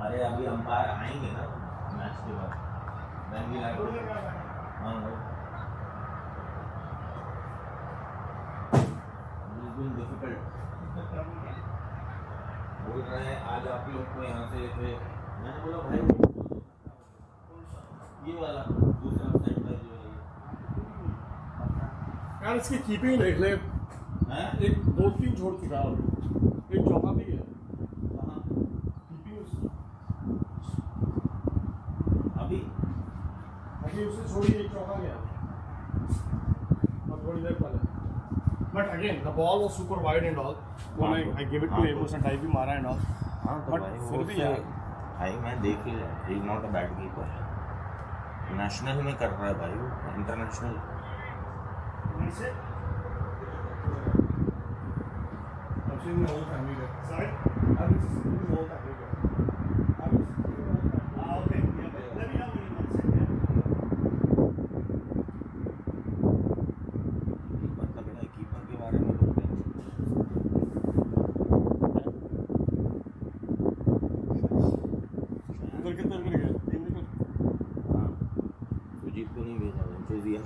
अरे अभी अंपायर आएंगे ना मैच के बाद। हाँ भाई, डिफिकल्ट बोल रहे हैं आज आप लोग को यहाँ से मैंने बोला भाई ये वाला दूसरा साइड का जो है यार इसकी कीपिंग देख ले, एक 2-3 छोड़ चुका है, एक चौका भी है। अभी उससे छोड़ी एक चौका गया और थोड़ी देर पहले। But again the ball was super wide and all, when I give it to Amos and I भी मारा एंड ऑल। हाँ तो भाई फिर भी यार भाई मैं देख ही he is not a bad keeper, national में कर रहा है भाई वो, इंटरनेशनल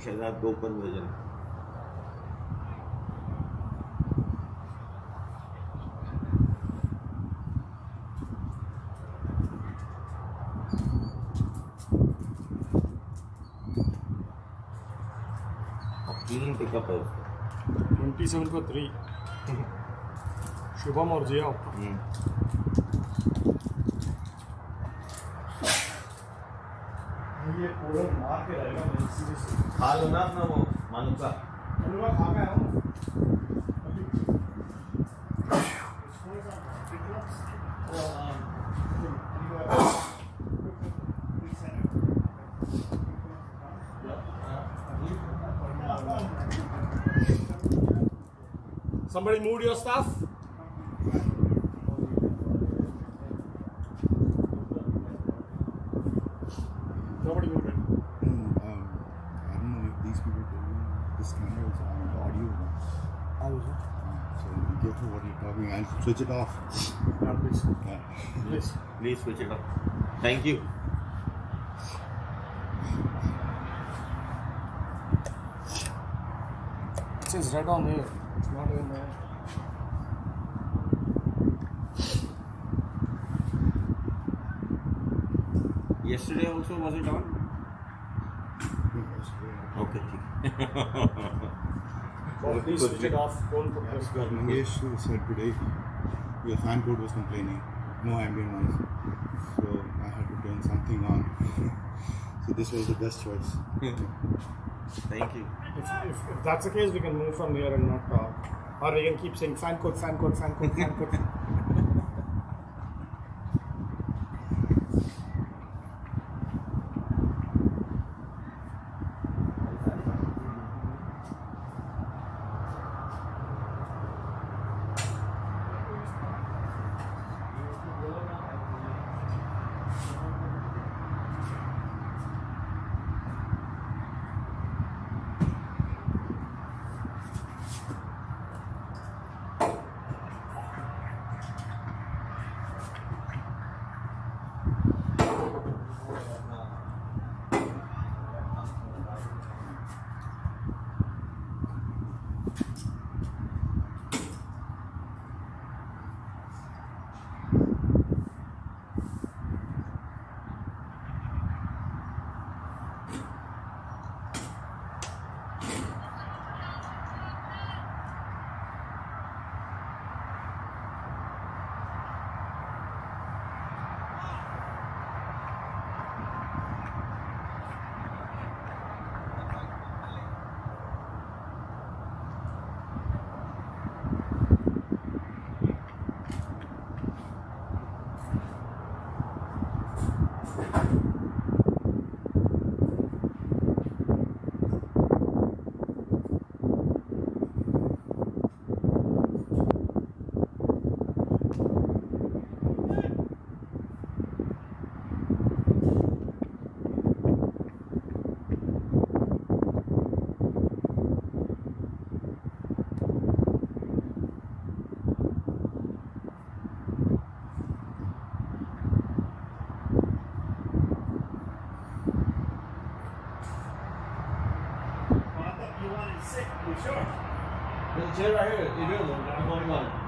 शहजाद को ऊपर भेजा। तीन पिकअप है 27 for 3 शुभम और जिया ऊपर। ये पूरा मार के रहेगा खा लो ना अपना वो मालूम का खा गया हूँ। Somebody move your stuff. Nobody moved it. I don't know if these people tell you this camera is on audio. How is it? So be careful what you're talking. I'll switch it off. Please. Yeah. Please switch it off. Thank you. It says red on there. It's not even there. Yesterday also was it on? Okay. Well, please switch it off. Don't put this. Mangesh said today your fan code was complaining, no ambient noise. So I had to turn something on. So this was the best choice. Thank you. If that's the case, we can move from here and not talk. Or we can keep saying fan code, fan code, fan code, fan code. one is sick. You sure? There's a chair right here. You do. I'm holding on.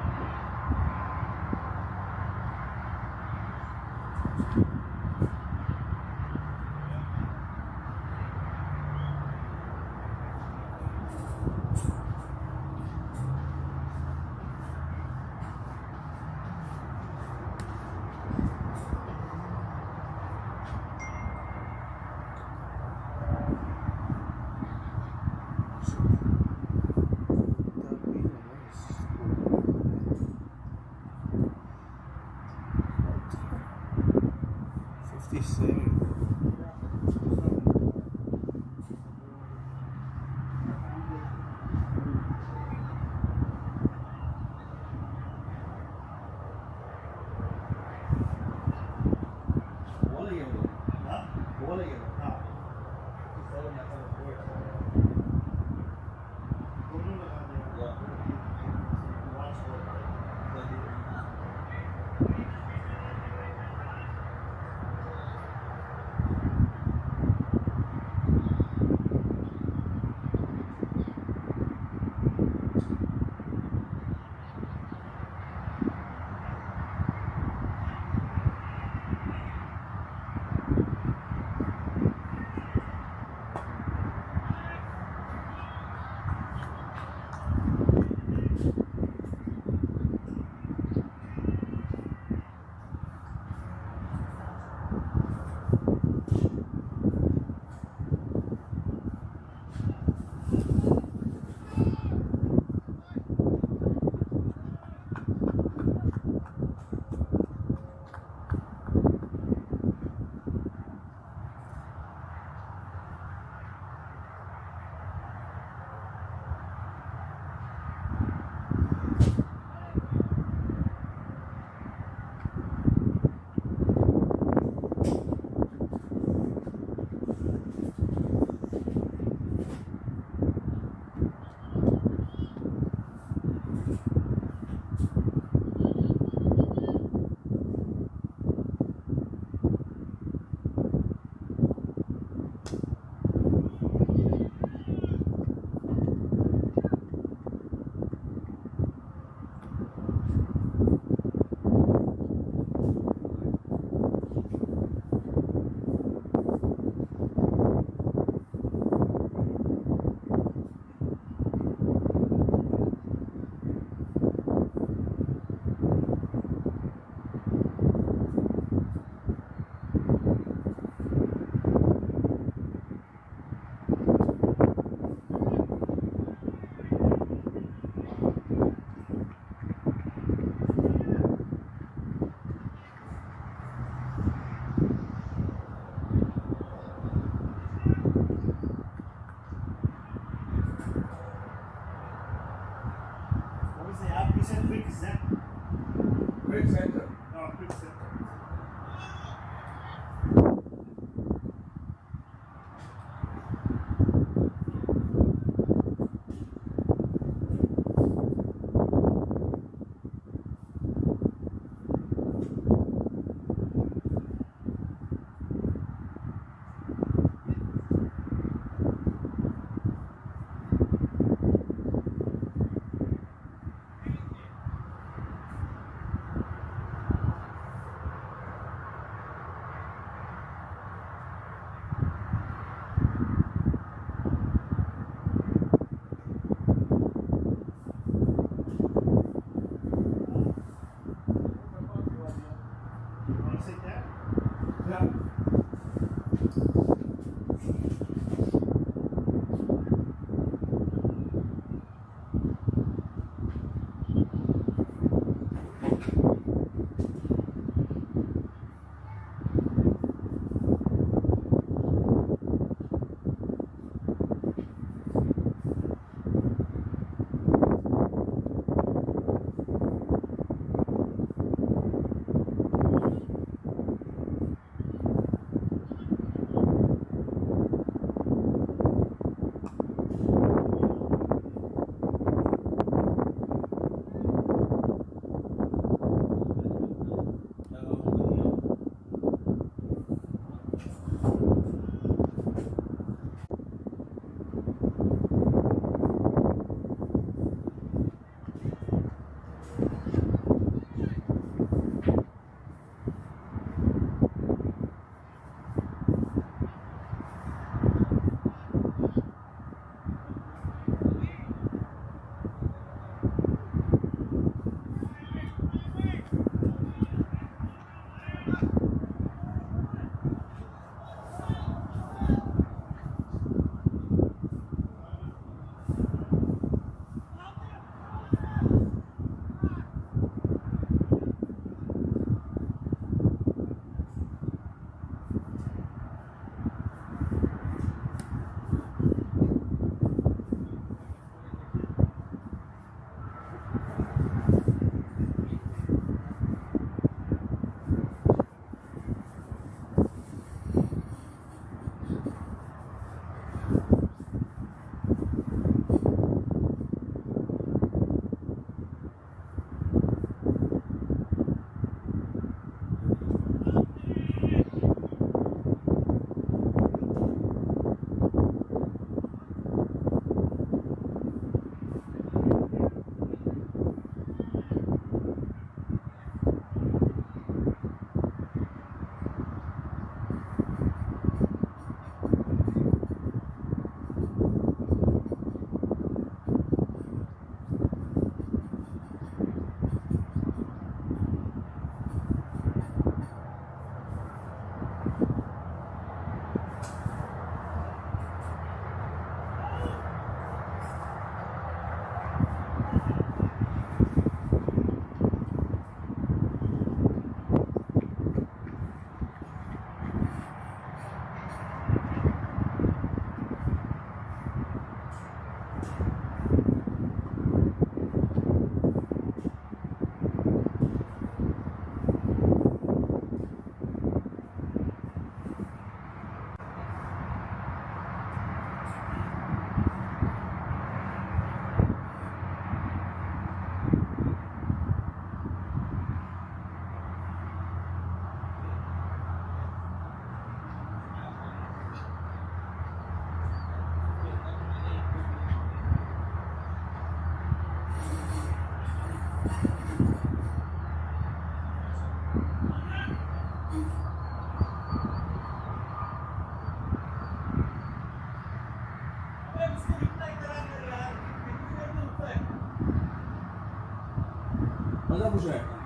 कितना पूछ रहा है?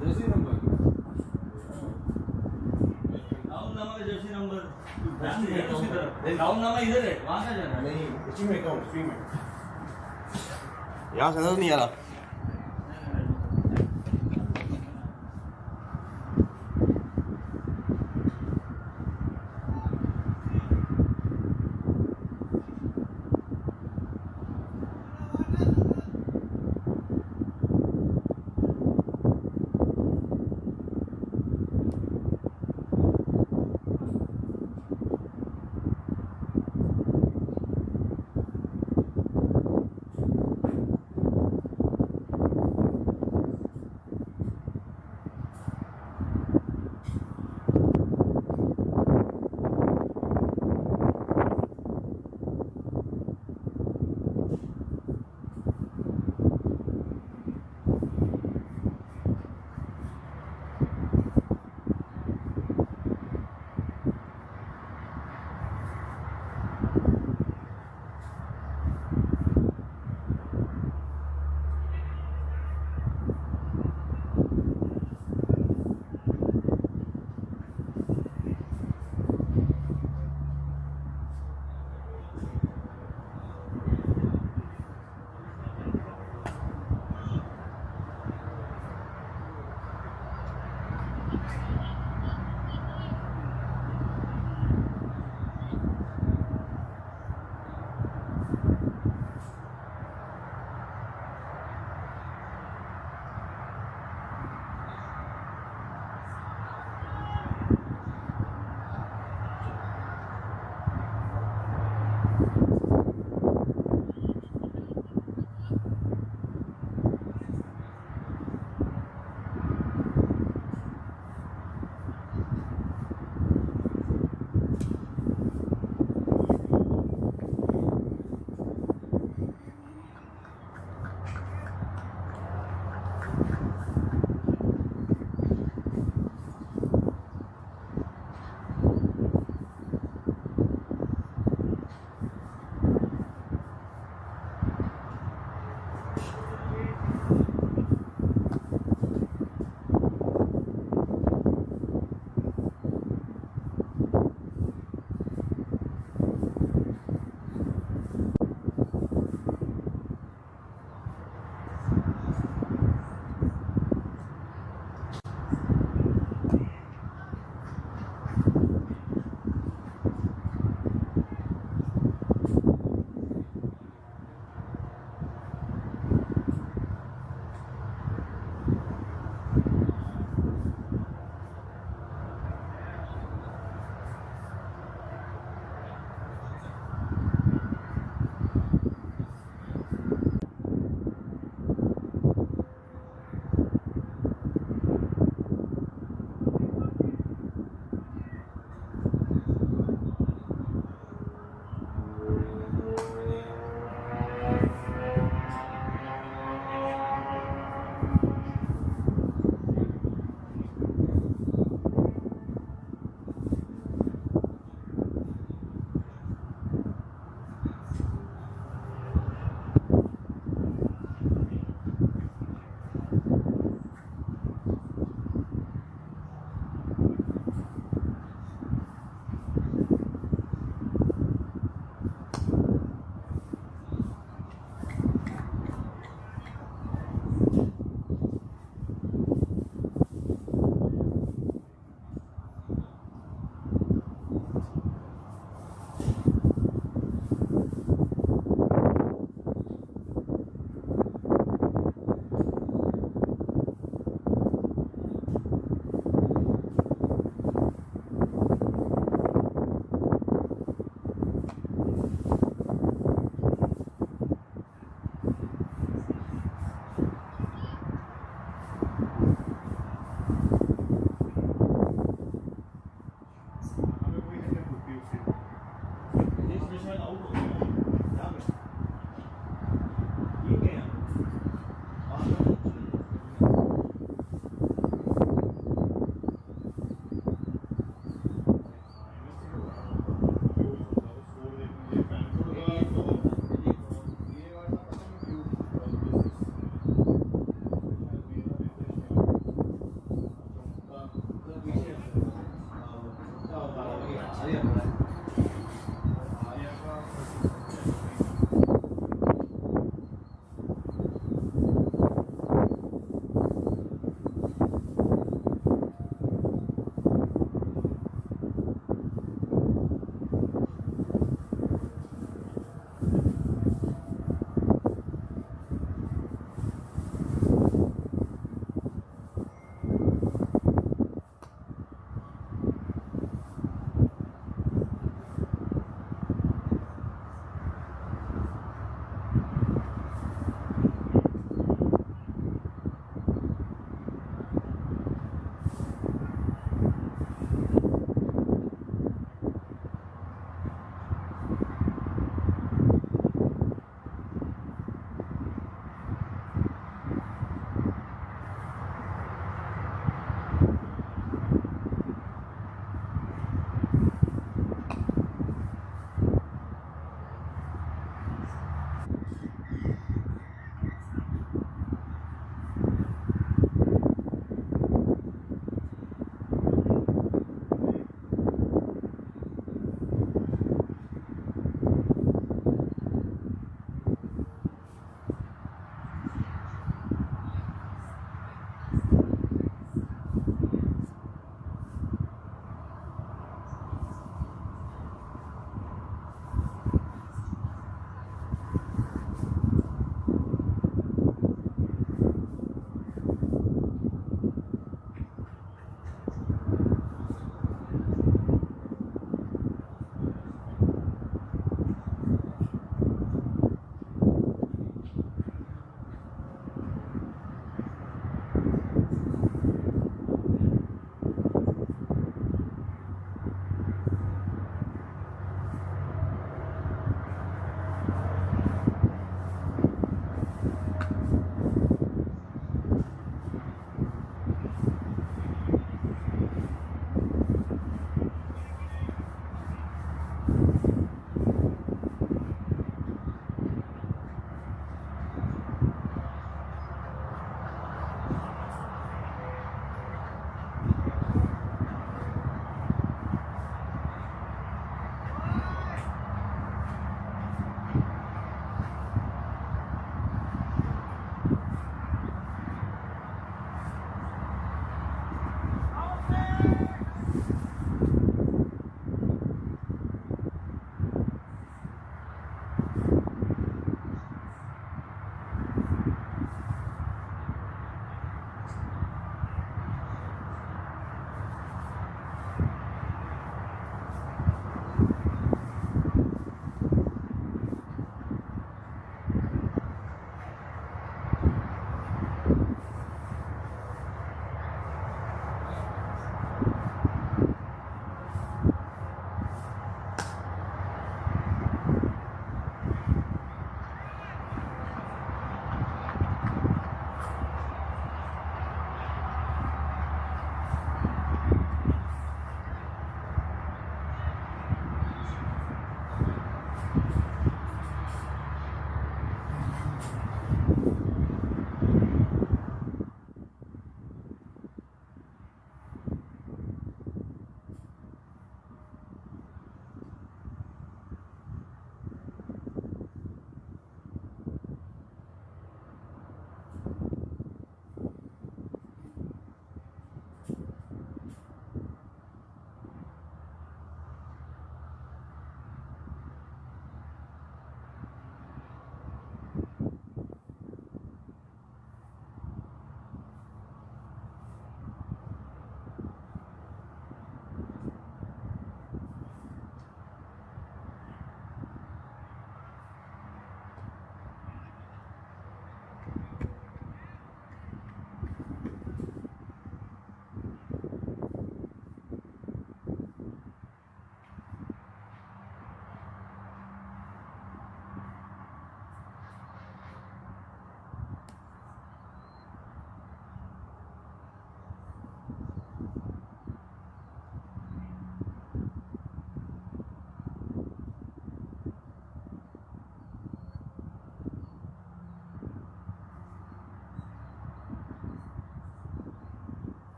Jersey number राउंडनामा का Jersey number उसकी तरफ राउंडनामा इधर है वहाँ का जाना नहीं इसी में अकाउंट फ्री में यहाँ से नजर नहीं आ रहा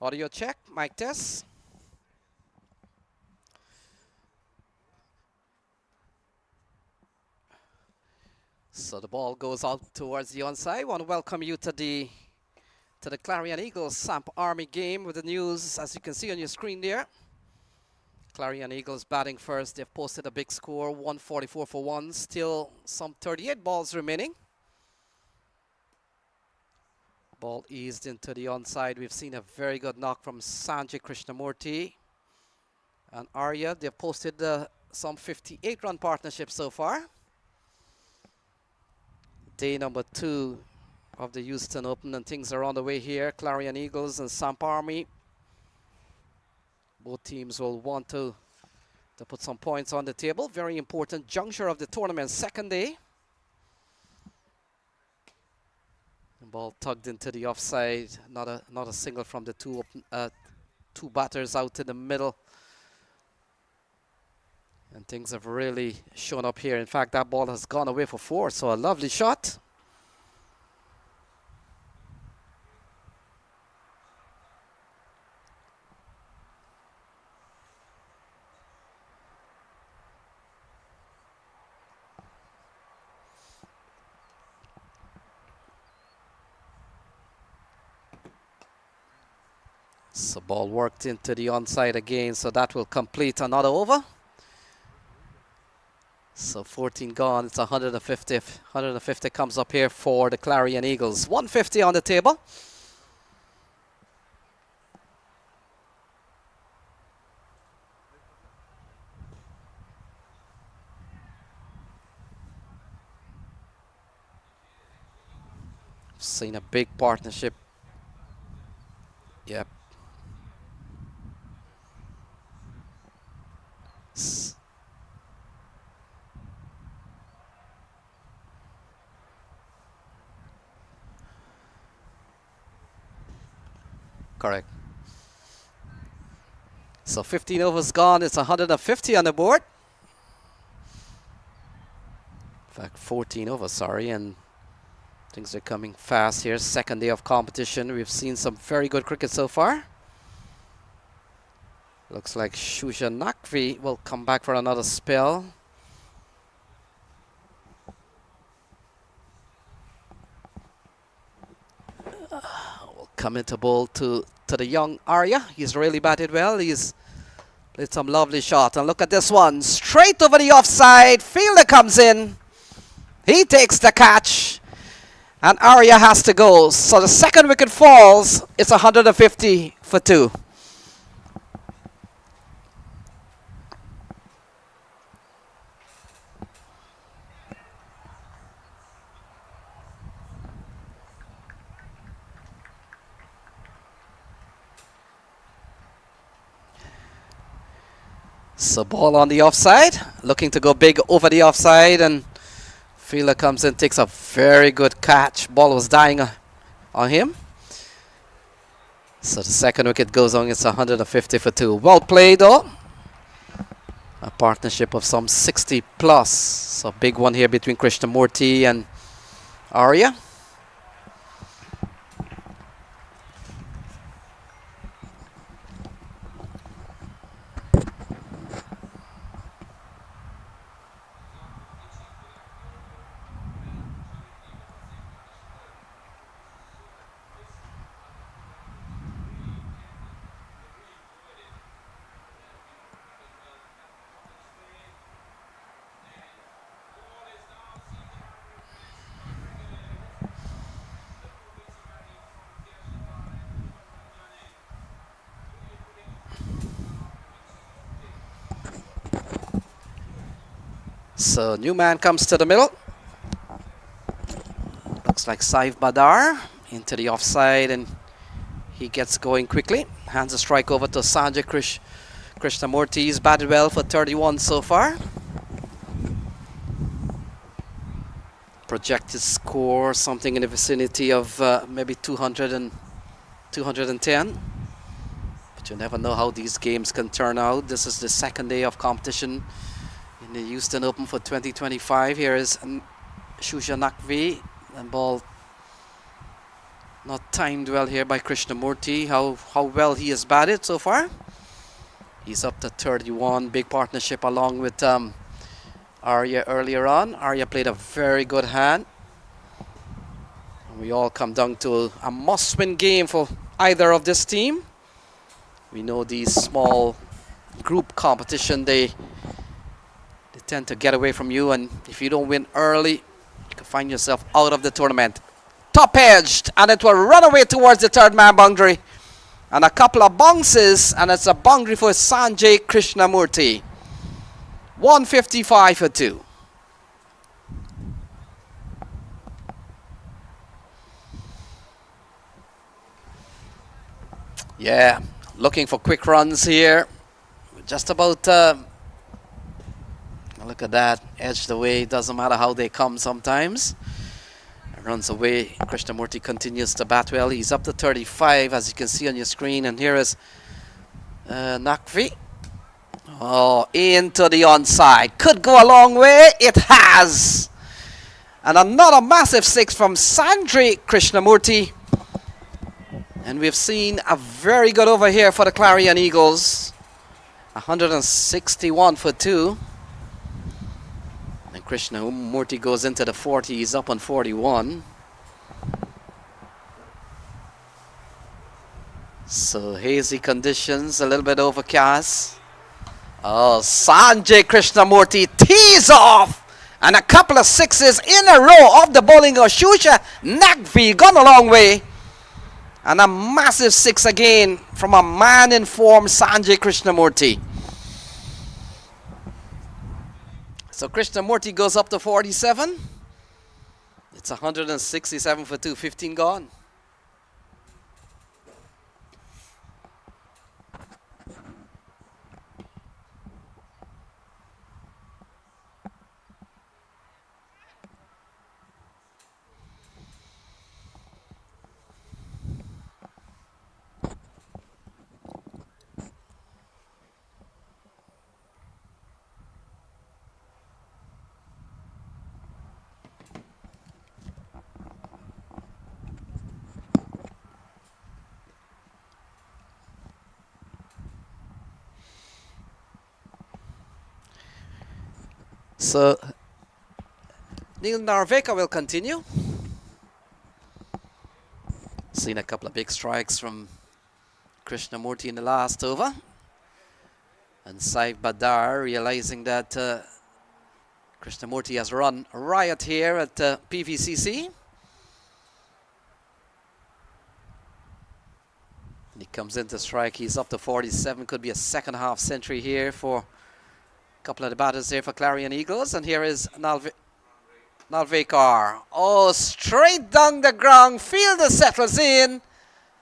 Audio check, mic test. So the ball goes out towards the onside. Want to welcome you to the Clarion Eagles Samp Army game with the news, as you can see on your screen there. Clarion Eagles batting first. They've posted a big score, 144 for 1. Still some 38 balls remaining. Ball eased into the onside. We've seen a very good knock from Sanjay Krishnamurti and Arya. They've posted some 58-run partnership so far. Day number 2 of the Houston Open, and things are on the way here. Clarion Eagles and Samp Army. Both teams will want to put some points on the table. Very important juncture of the tournament, second day. The ball tugged into the offside. Not a single from the two batters out in the middle. And things have really shown up here. In fact, that ball has gone away for 4, so a lovely shot. So ball worked into the onside again, so that will complete another over. So 14 gone, it's 150. 150 comes up here for the Clarion Eagles. 150 on the table. Seen a big partnership. Yep. Correct. So 15 overs gone. It's 150 on the board. In fact, 14 overs, sorry. And things are coming fast here. Second day of competition. We've seen some very good cricket so far. Looks like Shusha Nakvi will come back for another spell. Will come into bowl to the young Arya. He's really batted well. He's played some lovely shot. And look at this one. Straight over the offside. Fielder comes in. He takes the catch. And Arya has to go. So the second wicket falls. It's 150 for 2. So ball on the offside, looking to go big over the offside, and fielder comes in, takes a very good catch. Ball was dying on him. So the second wicket goes on, it's 150 for 2. Well played though. A partnership of some 60 plus. So big one here between Krishnamurti and Arya. So new man comes to the middle. Looks like Saif Badar into the offside, and he gets going quickly. Hands a strike over to Sanjay Krishnamurti. He's batted well for 31 so far. Projected score something in the vicinity of maybe 200 and 210. But you never know how these games can turn out. This is the second day of competition in the Houston Open for 2025. Here is Shusha Nakvi, and ball Not timed well here by Krishnamurti. How well he has batted so far. He's up to 31. Big partnership along with Arya earlier on. Arya played a very good hand. We all come down to a must-win game for either of this team. We know these small group competition, they tend to get away from you, and if you don't win early, you can find yourself out of the tournament. Top edged, and it will run away towards the third man boundary. And a couple of bounces, and it's a boundary for Sanjay Krishnamurti. 155 for 2. Yeah, looking for quick runs here. Just about, look at that, edged away. Doesn't matter how they come sometimes. Runs away. Krishnamurti continues to bat well. He's up to 35, as you can see on your screen. And here is Nakvi. Oh, into the onside. Could go a long way. It has. And another massive 6 from Sanjay Krishnamurti. And we've seen a very good over here for the Clarion Eagles. 161 for 2. And Krishnamurti goes into the 40. He's up on 41. So hazy conditions, a little bit overcast. Oh, Sanjay Krishnamurti tees off. And a couple of 6s in a row of the bowling of Shusha Nagvi. Gone a long way. And a massive 6 again from a man in form, Sanjay Krishnamurti. So Krishnamurti goes up to 47. It's 167 for 2, 15 gone. So Neil Narveka will continue. Seen a couple of big strikes from Krishnamurti in the last over. And Saif Badar realizing that Krishnamurti has run riot here at PVCC. And he comes into strike. He's up to 47. Could be a second half century here for couple of the batters there for Clarion Eagles. And here is Nalvekar. Oh, straight down the ground. Fielder settles in.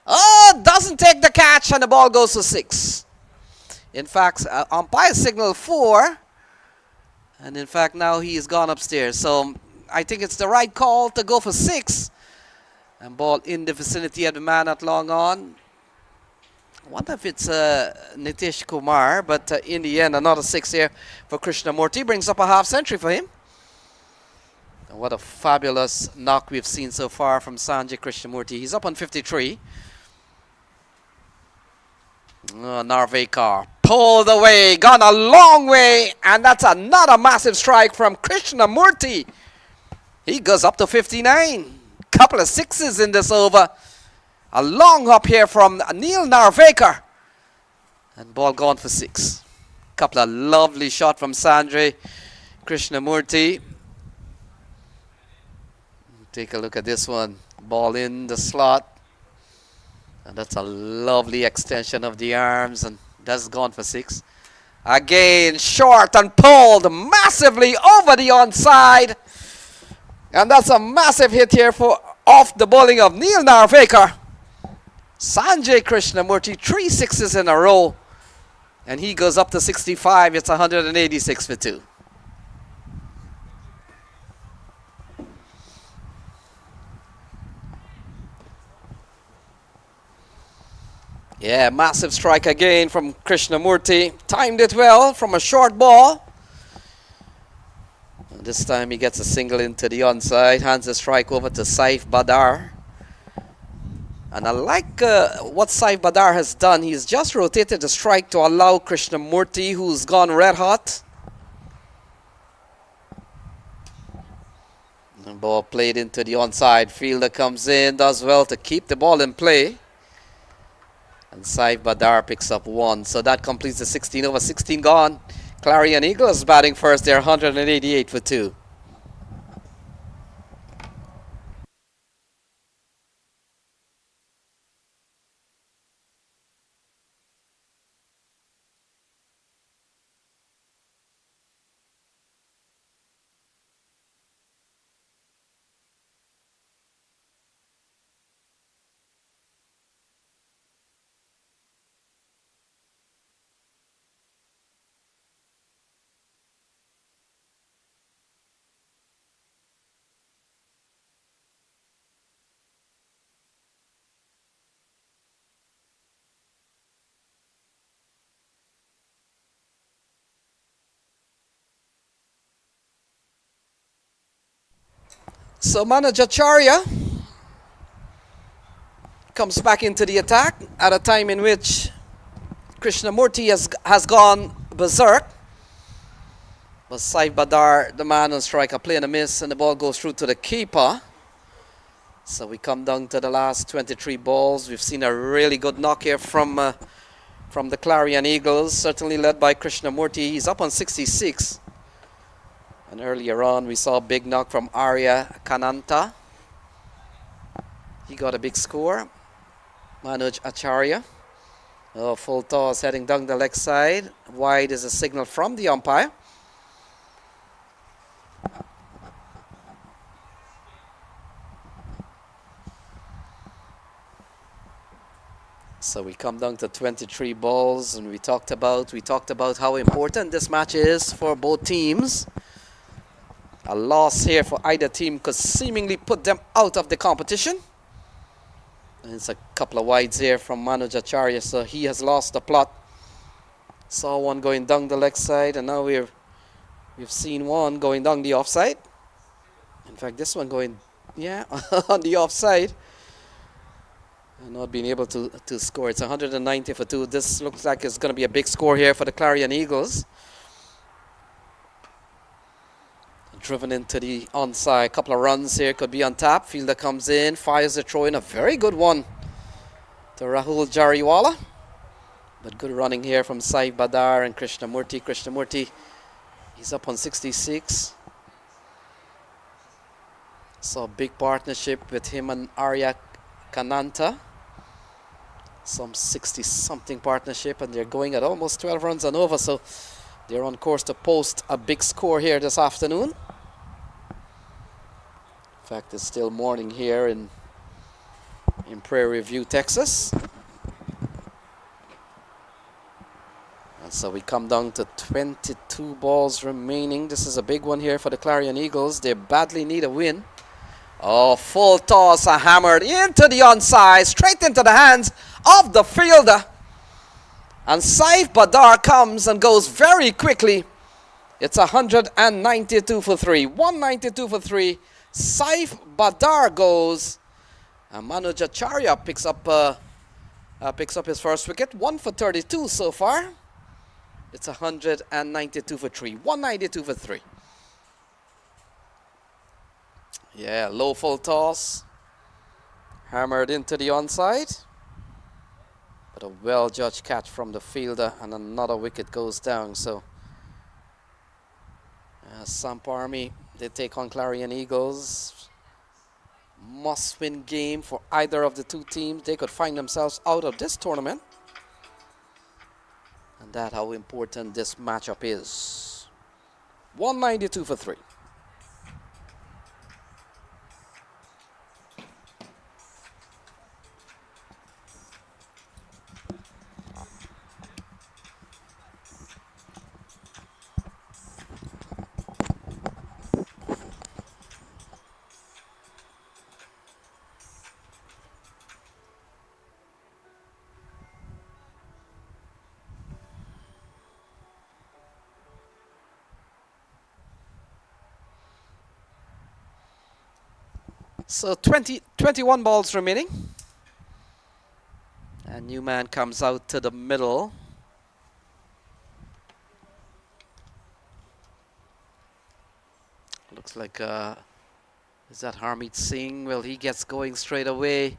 Oh, doesn't take the catch, and the ball goes to 6. In fact, umpire signal 4. And in fact, now he has gone upstairs. So I think it's the right call to go for 6. And ball in the vicinity of the man at long on. I wonder if it's Nitish Kumar, but in the end, another 6 here for Krishnamurti. Brings up a half century for him. And what a fabulous knock we've seen so far from Sanjay Krishnamurti. He's up on 53. Narvekar pulled away, gone a long way, and that's another massive strike from Krishnamurti. He goes up to 59. Couple of 6s in this over. A long hop here from Neil Narvekar. And ball gone for 6. Couple of lovely shot from Sanjay Krishnamurti. Take a look at this one. Ball in the slot. And that's a lovely extension of the arms. And that's gone for 6. Again, short and pulled massively over the onside. And that's a massive hit here for off the bowling of Neil Narvekar. Sanjay Krishnamurti, 3 6s in a row. And he goes up to 65. It's 186 for 2. Yeah, massive strike again from Krishnamurti. Timed it well from a short ball. And this time he gets a single into the onside. Hands the strike over to Saif Badar. And I like what Saif Badar has done. He's just rotated the strike to allow Krishnamurti, who's gone red hot. The ball played into the onside. Fielder comes in, does well to keep the ball in play. And Saif Badar picks up 1. So that completes the 16 over 16 gone. Clarion Eagles batting first. They're 188 for 2. So manager Charya comes back into the attack at a time in which Krishnamurti has gone berserk. But Saif Badar, the man on strike, a play and a miss, and the ball goes through to the keeper. So we come down to the last 23 balls. We've seen a really good knock here from the Clarion Eagles, certainly led by Krishnamurti. He's up on 66. And earlier on, we saw a big knock from Arya Kananta. He got a big score. Manoj Acharya. Oh, full toss heading down the leg side. Wide is a signal from the umpire. So we come down to 23 balls, and we talked about how important this match is for both teams. A loss here for either team could seemingly put them out of the competition. And it's a couple of wides here from Manoj Acharya, so he has lost the plot. Saw one going down the leg side, and now we've seen one going down the offside. In fact, this one going, yeah, on the offside. And not being able to score. It's 190 for 2. This looks like it's going to be a big score here for the Clarion Eagles. Driven into the onside. A couple of runs here. Could be on tap. Fielder comes in. Fires the throw in. A very good one to Rahul Jariwala. But good running here from Saif Badar and Krishnamurti. Krishnamurti, he's up on 66. So big partnership with him and Arya Kananta. Some 60-something partnership, and they're going at almost 12 runs and over. So they're on course to post a big score here this afternoon. In fact, it's still morning here in Prairie View, Texas. And so we come down to 22 balls remaining. This is a big one here for the Clarion Eagles. They badly need a win. Oh, full toss, hammered into the onside, straight into the hands of the fielder. And Saif Badar comes and goes very quickly. It's 192 for 3. 192 for 3. Saif Badar goes. And Manoj Acharya picks up his first wicket. 1 for 32 so far. It's 192 for 3. 192 for 3. Yeah, low full toss. Hammered into the onside. But a well-judged catch from the fielder, and another wicket goes down. So Samp Army, they take on Clarion Eagles. Must-win game for either of the two teams. They could find themselves out of this tournament. And that's how important this matchup is. 192 for 3. So 21 balls remaining. A new man comes out to the middle. Looks like, is that Harmeet Singh? Well, he gets going straight away.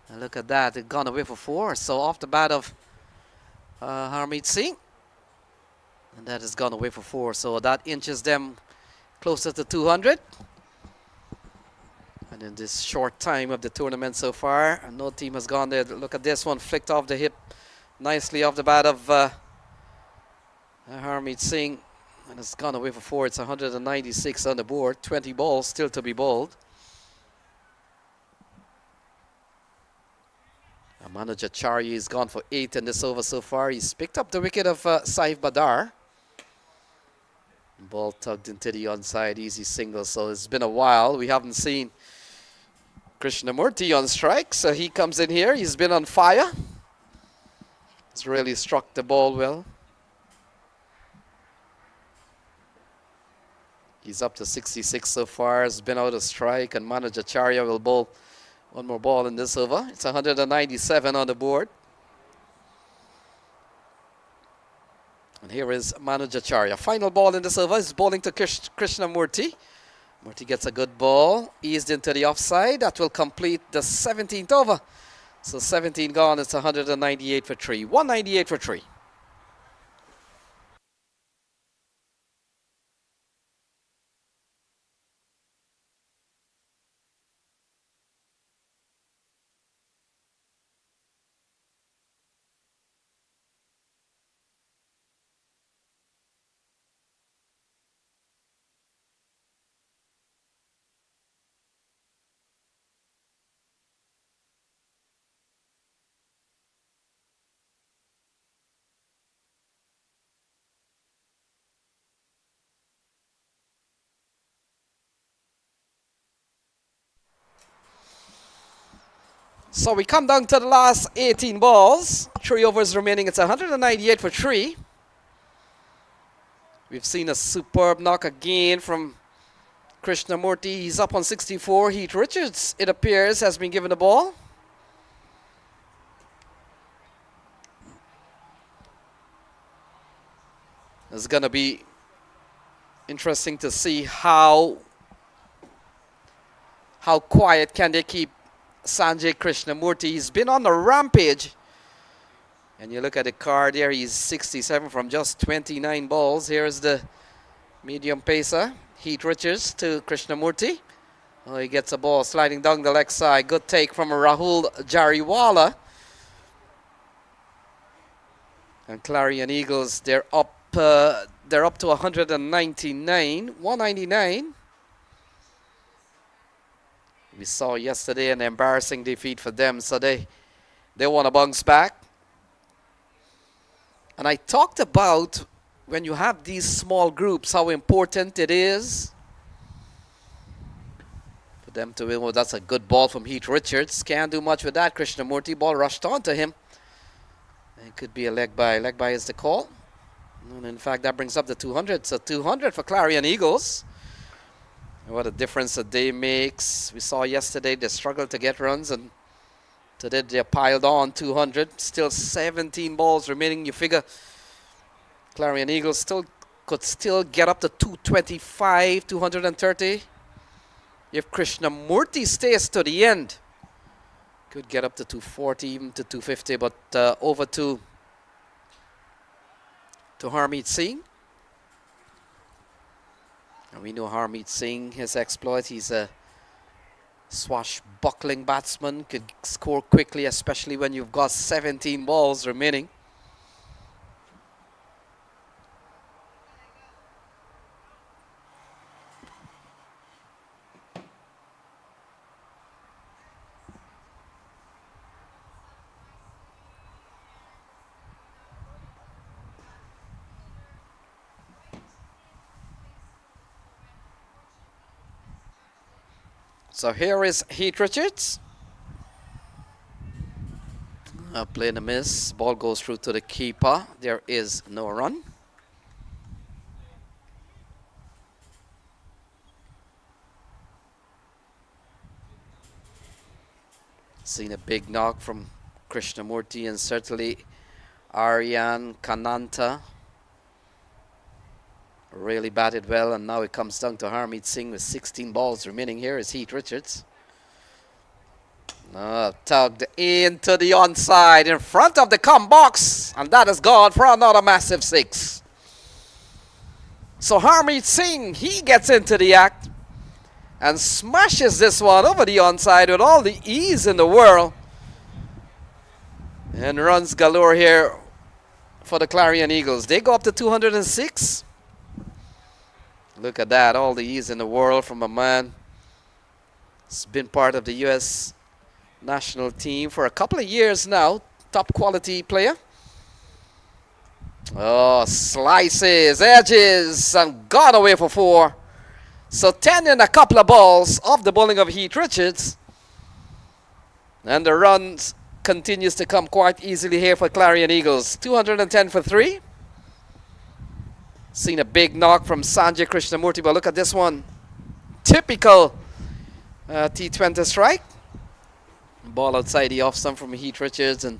And look at that, it gone away for 4. So off the bat of Harmeet Singh. And that has gone away for 4. So that inches them closer to 200. And in this short time of the tournament so far, no team has gone there. Look at this one, flicked off the hip nicely off the bat of Harmeet Singh. And it's gone away for 4. It's 196 on the board. 20 balls still to be bowled. Manager Chari is gone for 8 in this over so far. He's picked up the wicket of Saif Badar. Ball tugged into the onside, easy single. So it's been a while. We haven't seen Krishnamurti on strike. So he comes in here. He's been on fire. He's really struck the ball well. He's up to 66 so far. Has been out of strike, and Manager Charya will bowl one more ball in this over. It's 197 on the board. And here is Manager Charya. Final ball in this over is bowling to Krishnamurti. Murti gets a good ball, eased into the offside. That will complete the 17th over. So 17 gone, it's 198 for 3. 198 for 3. So we come down to the last 18 balls. 3 overs remaining. It's 198 for 3. We've seen a superb knock again from Krishnamurti. He's up on 64. Heath Richards, it appears, has been given the ball. It's going to be interesting to see how quiet can they keep Sanjay Krishnamurti. He's been on the rampage. And you look at the card there, he's 67 from just 29 balls. Here's the medium pacer, Heath Richards to Krishnamurti. Oh, he gets a ball sliding down the leg side. Good take from Rahul Jariwala. And Clarion Eagles, they're up to 199, 199. We saw yesterday an embarrassing defeat for them, so they want to bounce back. And I talked about when you have these small groups, how important it is for them to win. Well, that's a good ball from Heath Richards. Can't do much with that. Krishnamurti, ball rushed onto him. It could be a leg by. Leg by is the call. And in fact, that brings up the 200. So 200 for Clarion Eagles. What a difference a day makes. We saw yesterday they struggled to get runs, and today they piled on 200. Still 17 balls remaining. You figure Clarion Eagles could still get up to 225, 230. If Krishnamurti stays to the end, could get up to 240, even to 250. But over to Harmeet Singh. And we know Harmeet Singh, his exploit. He's a swashbuckling batsman, could score quickly, especially when you've got 17 balls remaining. So here is Heath Richards. Playing a miss. Ball goes through to the keeper. There is no run. Seen a big knock from Krishnamurti and certainly Aryan Kananta really batted well, and now it comes down to Harmeet Singh with 16 balls remaining here is Heath Richards. Tugged into the onside in front of the come box, and that is gone for another massive 6. So Harmeet Singh, he gets into the act and smashes this one over the onside with all the ease in the world. And runs galore here for the Clarion Eagles. They go up to 206. Look at that, all the ease in the world from a man who's been part of the U.S. national team for a couple of years now. Top quality player. Oh, slices, edges, and gone away for 4. So 10 in a couple of balls off the bowling of Heath Richards. And the runs continues to come quite easily here for Clarion Eagles. 210 for 3. Seen a big knock from Sanjay Krishnamurti, but look at this one. Typical T20 strike. Ball outside the off stump from Heath Richards and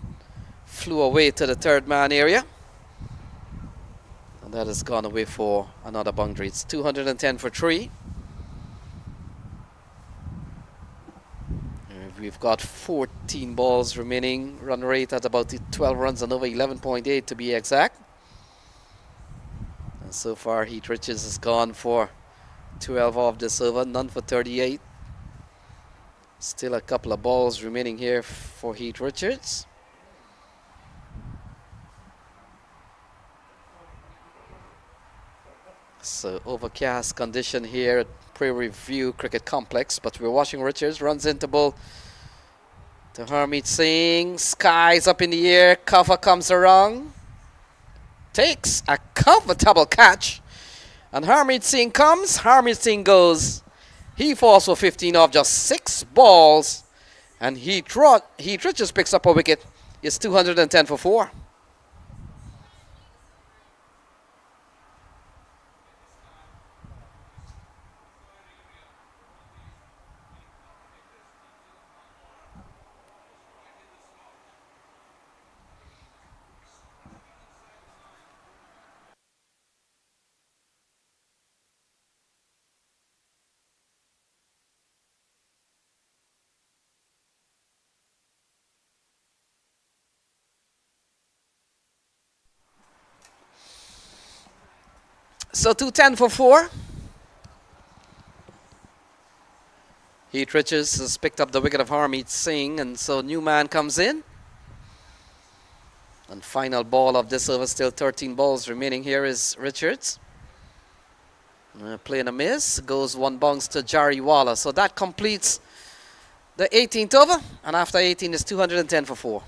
flew away to the third man area. And that has gone away for another boundary. It's 210 for 3. We've got 14 balls remaining. Run rate at about 12 runs and over 11.8 to be exact. And so far, Heath Richards has gone for 12 off this over, none for 38. Still a couple of balls remaining here for Heath Richards. So overcast condition here at Prairie View Cricket Complex, but we're watching Richards. Runs into bowl to Harmeet Singh. Skies up in the air. Cover comes around. Takes a comfortable catch. And Harmeet Singh comes. Harmeet Singh goes. He falls for 15 off just 6 balls. And Heath Richards picks up a wicket. It's 210 for 4. So 210 for 4. Heath Richards has picked up the wicket of Harmeet Singh, and so new man comes in. And final ball of this over, still 13 balls remaining here is Richards. Playing a miss, goes one bounce to Jariwala. So that completes the 18th over, and after 18 is 210 for 4.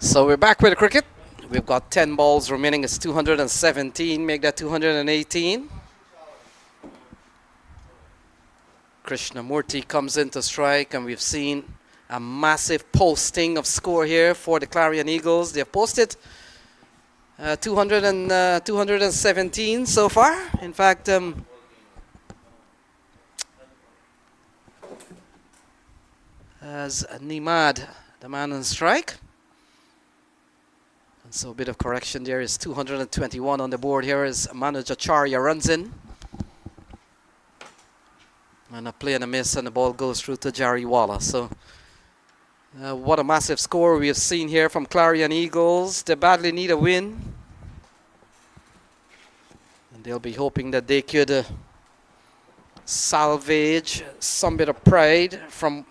So we're back with the cricket. We've got 10 balls remaining. It's 217. Make that 218. Krishnamurti comes in to strike, and we've seen a massive posting of score here for the Clarion Eagles. They've posted 217 so far. In fact, as Nimad, the man on strike. And so a bit of correction there is 221 on the board here as Manoj Acharya runs in. And a play and a miss, and the ball goes through to Jariwala. So what a massive score we have seen here from Clarion Eagles. They badly need a win. And they'll be hoping that they could salvage some bit of pride from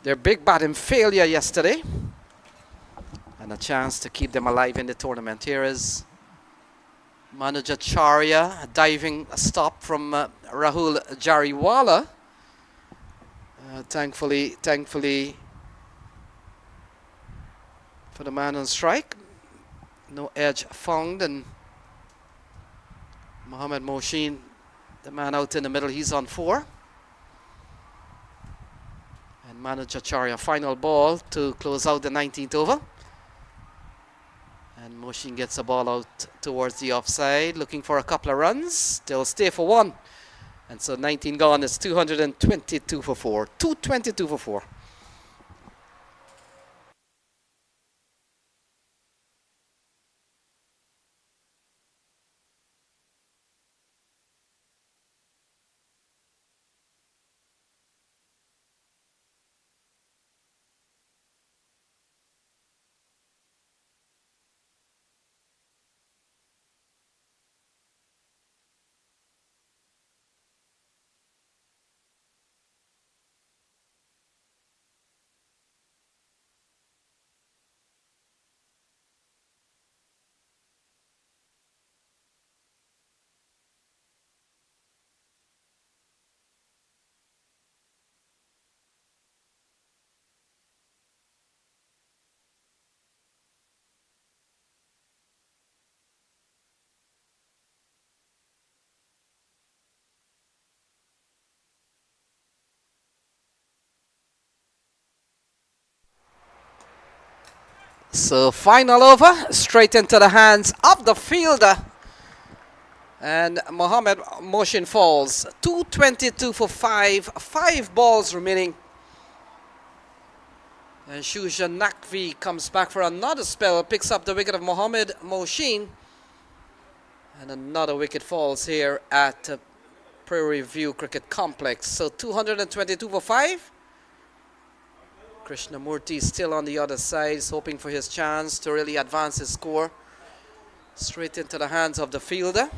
their big batting failure yesterday. And a chance to keep them alive in the tournament. Here is Manoj Acharya, a diving stop from Rahul Jariwala. Thankfully for the man on strike, no edge found, and Mohammad Mohsin, the man out in the middle, he's on 4. And Manoj Acharya, final ball to close out the 19th over. And Mohsin gets the ball out towards the offside, looking for a couple of runs. They'll stay for 1. And so 19 gone, it's 222 for 4. 222 for 4. So final over, straight into the hands of the fielder. And Mohammad Mohsin falls. 222 for 5. 5 balls remaining. And Shuja Nakvi comes back for another spell, picks up the wicket of Mohammad Mohsin. And another wicket falls here at Prairie View Cricket Complex. So 222 for 5. Krishnamurti still on the other side, is hoping for his chance to really advance his score. Straight into the hands of the fielder.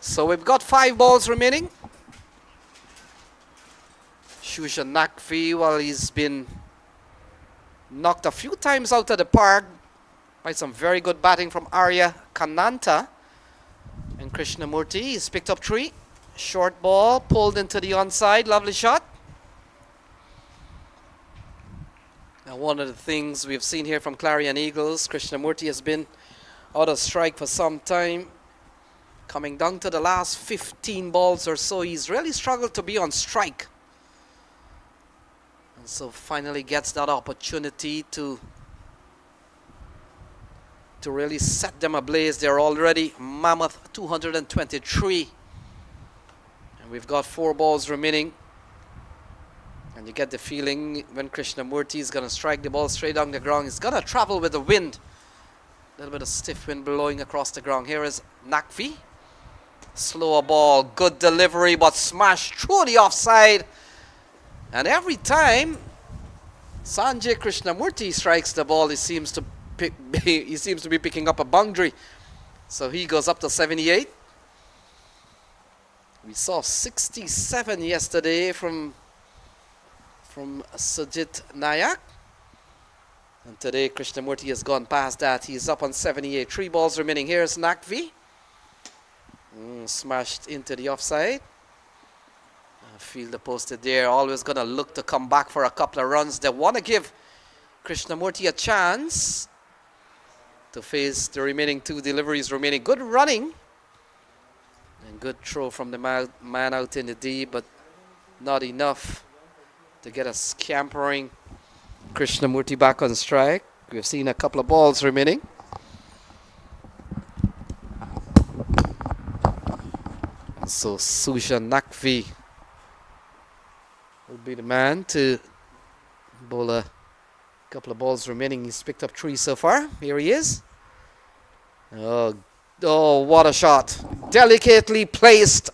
So we've got 5 balls remaining. Shusha Nakvi, well, he's been knocked a few times out of the park by some very good batting from Arya Kananta. And Krishnamurti, he's picked up 3. Short ball, pulled into the onside, lovely shot. Now one of the things we've seen here from Clarion Eagles, Krishnamurti has been out of strike for some time. Coming down to the last 15 balls or so, he's really struggled to be on strike. And so finally gets that opportunity to really set them ablaze. They're already mammoth 223. And we've got 4 balls remaining. And you get the feeling when Krishnamurti is going to strike the ball straight down the ground, he's going to travel with the wind. A little bit of stiff wind blowing across the ground. Here is Nakvi. Slower ball, good delivery, but smashed through the offside. And every time Sanjay Krishnamurti strikes the ball, he seems to he seems to be picking up a boundary. So he goes up to 78. We saw 67 yesterday from Sujit Nayak. And today Krishnamurti has gone past that. He's up on 78. 3 balls remaining. Here's Nakvi. Smashed into the offside. Fielder posted there. Always going to look to come back for a couple of runs. They want to give Krishnamurti a chance to face the remaining 2 deliveries remaining. Good running. And good throw from the man out in the D, but not enough to get a scampering Krishnamurti back on strike. We've seen a couple of balls remaining. So Susha Nakvi will be the man to bowl a couple of balls remaining. He's picked up 3 so far. Here he is. Oh, what a shot. Delicately placed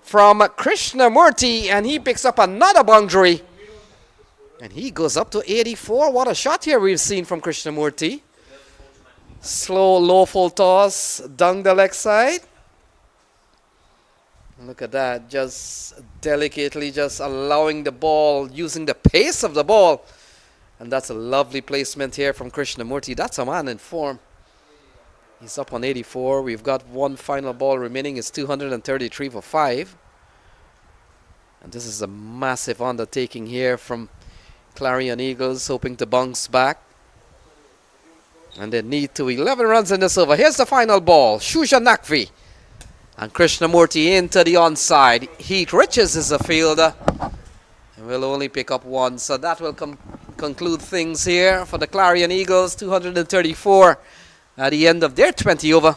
from Krishnamurti, and he picks up another boundary. And he goes up to 84. What a shot here we've seen from Krishnamurti. Slow, low full toss down the leg side. Look at that. Just delicately just allowing the ball, using the pace of the ball. And that's a lovely placement here from Krishnamurti. That's a man in form. He's up on 84. We've got 1 final ball remaining. It's 233 for 5. And this is a massive undertaking here from Clarion Eagles, hoping to bounce back. And they need to 11 runs in this over. Here's the final ball. Shusha Nakvi. And Krishnamurti into the onside. Heath Riches is a fielder. And will only pick up 1. So that will conclude things here for the Clarion Eagles. 234 at the end of their 20 over.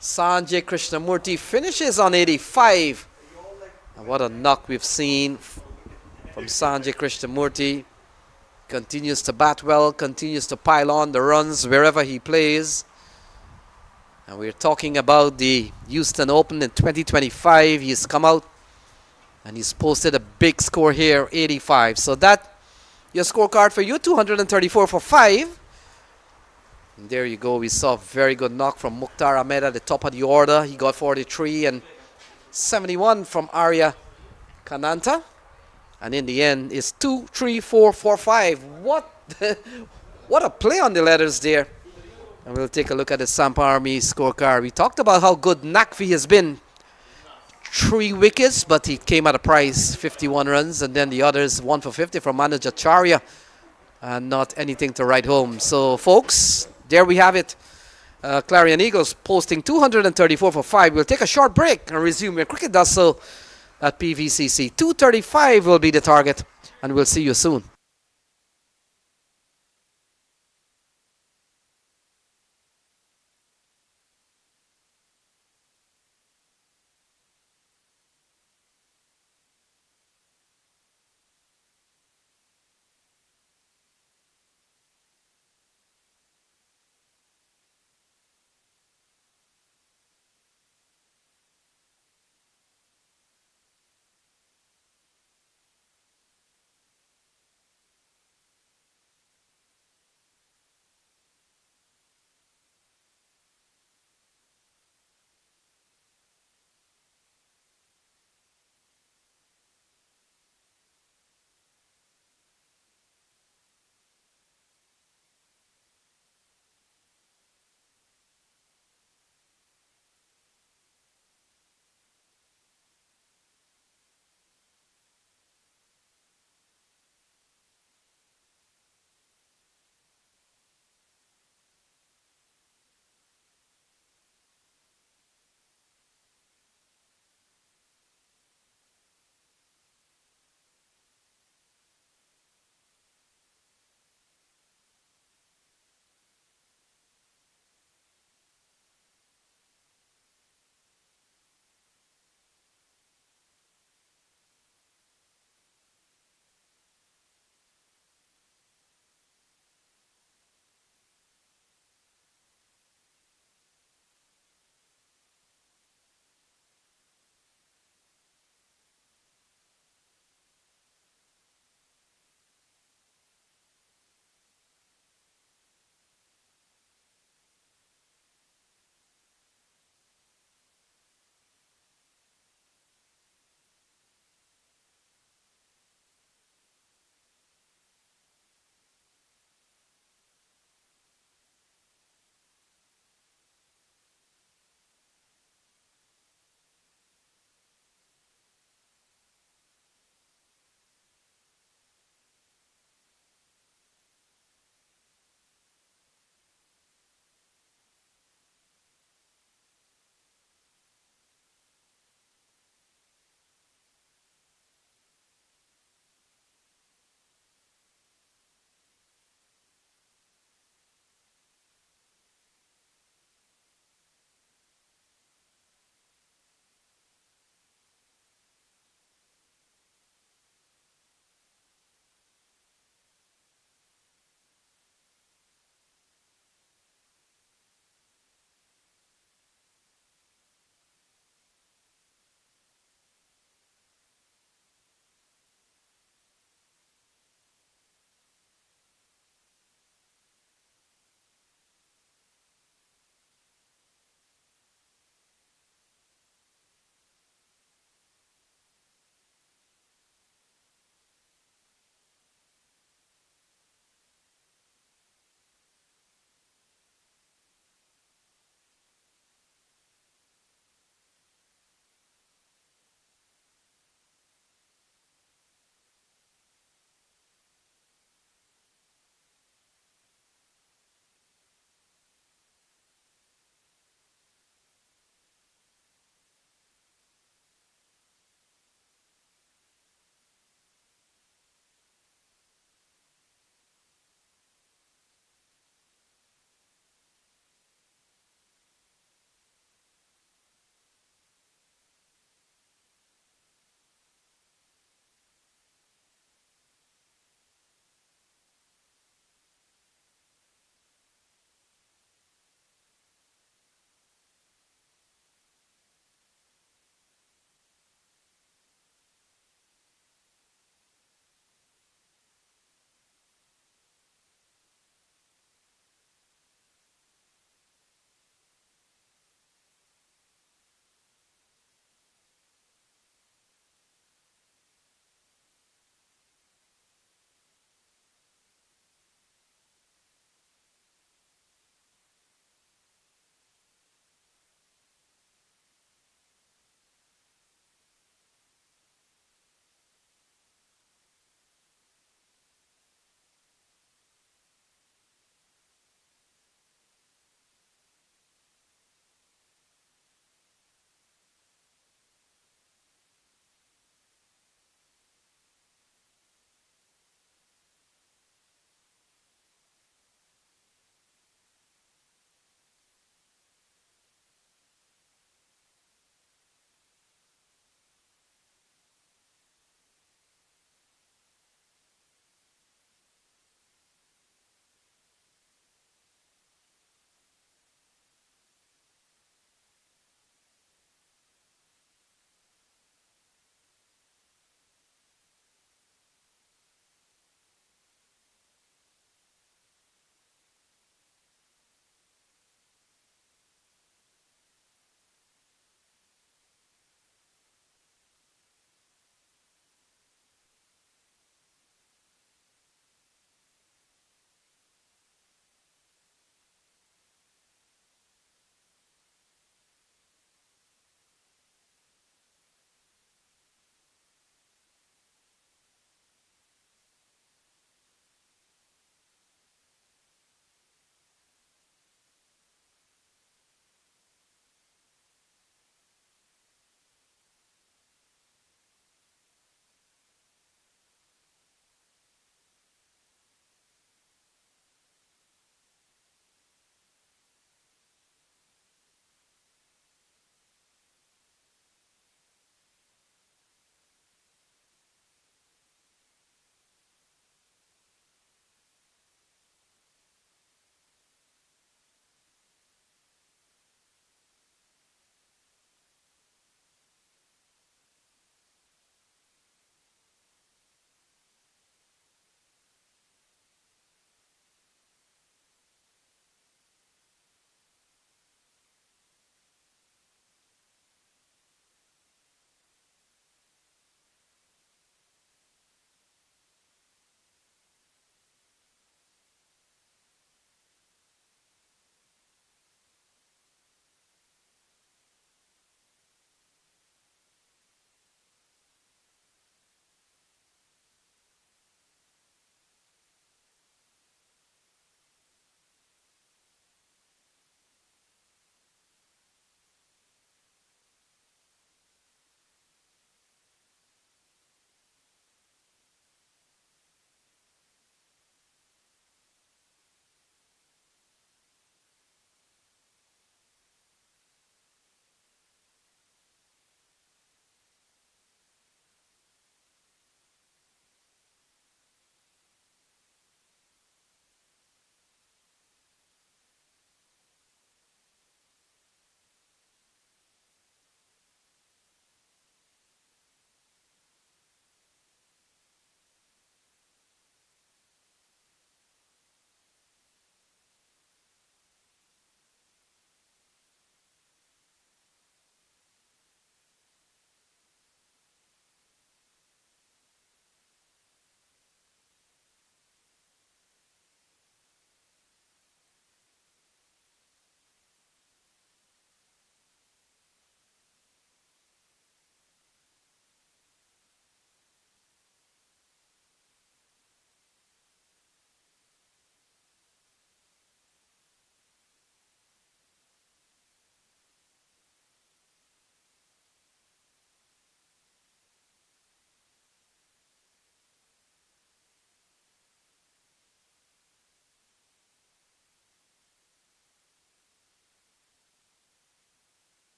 Sanjay Krishnamurti finishes on 85. And what a knock we've seen from Sanjay Krishnamurti. Continues to bat well, continues to pile on the runs wherever he plays. And we're talking about the Houston Open in 2025. He's come out and he's posted a big score here, 85. So that, your scorecard for you, 234 for 5. And there you go. We saw a very good knock from Mukhtar Ahmed at the top of the order. He got 43 and 71 from Arya Kananta. And in the end, it's 2, 3, 4, 4, 5. What a play on the letters there. And we'll take a look at the Samp Army scorecard. We talked about how good Nakvi has been. 3 wickets, but he came at a price, 51 runs. And then the others, 1 for 50 from Manoj Acharya. And not anything to write home. So, folks, there we have it. Clarion Eagles posting 234 for 5. We'll take a short break and resume where cricket does so at PVCC. 235 will be the target, and we'll see you soon.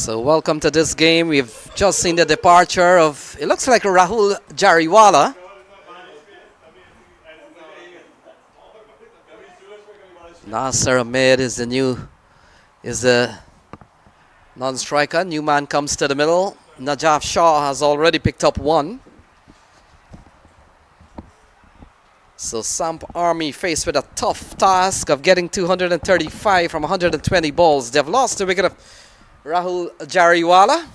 So welcome to this game. We've just seen the departure of, it looks like Rahul Jariwala. Nasser Ahmed is the non-striker. New man comes to the middle. Najaf Shah has already picked up one. So Samp Army faced with a tough task of getting 235 from 120 balls. They've lost the wicket of Rahul Jariwala.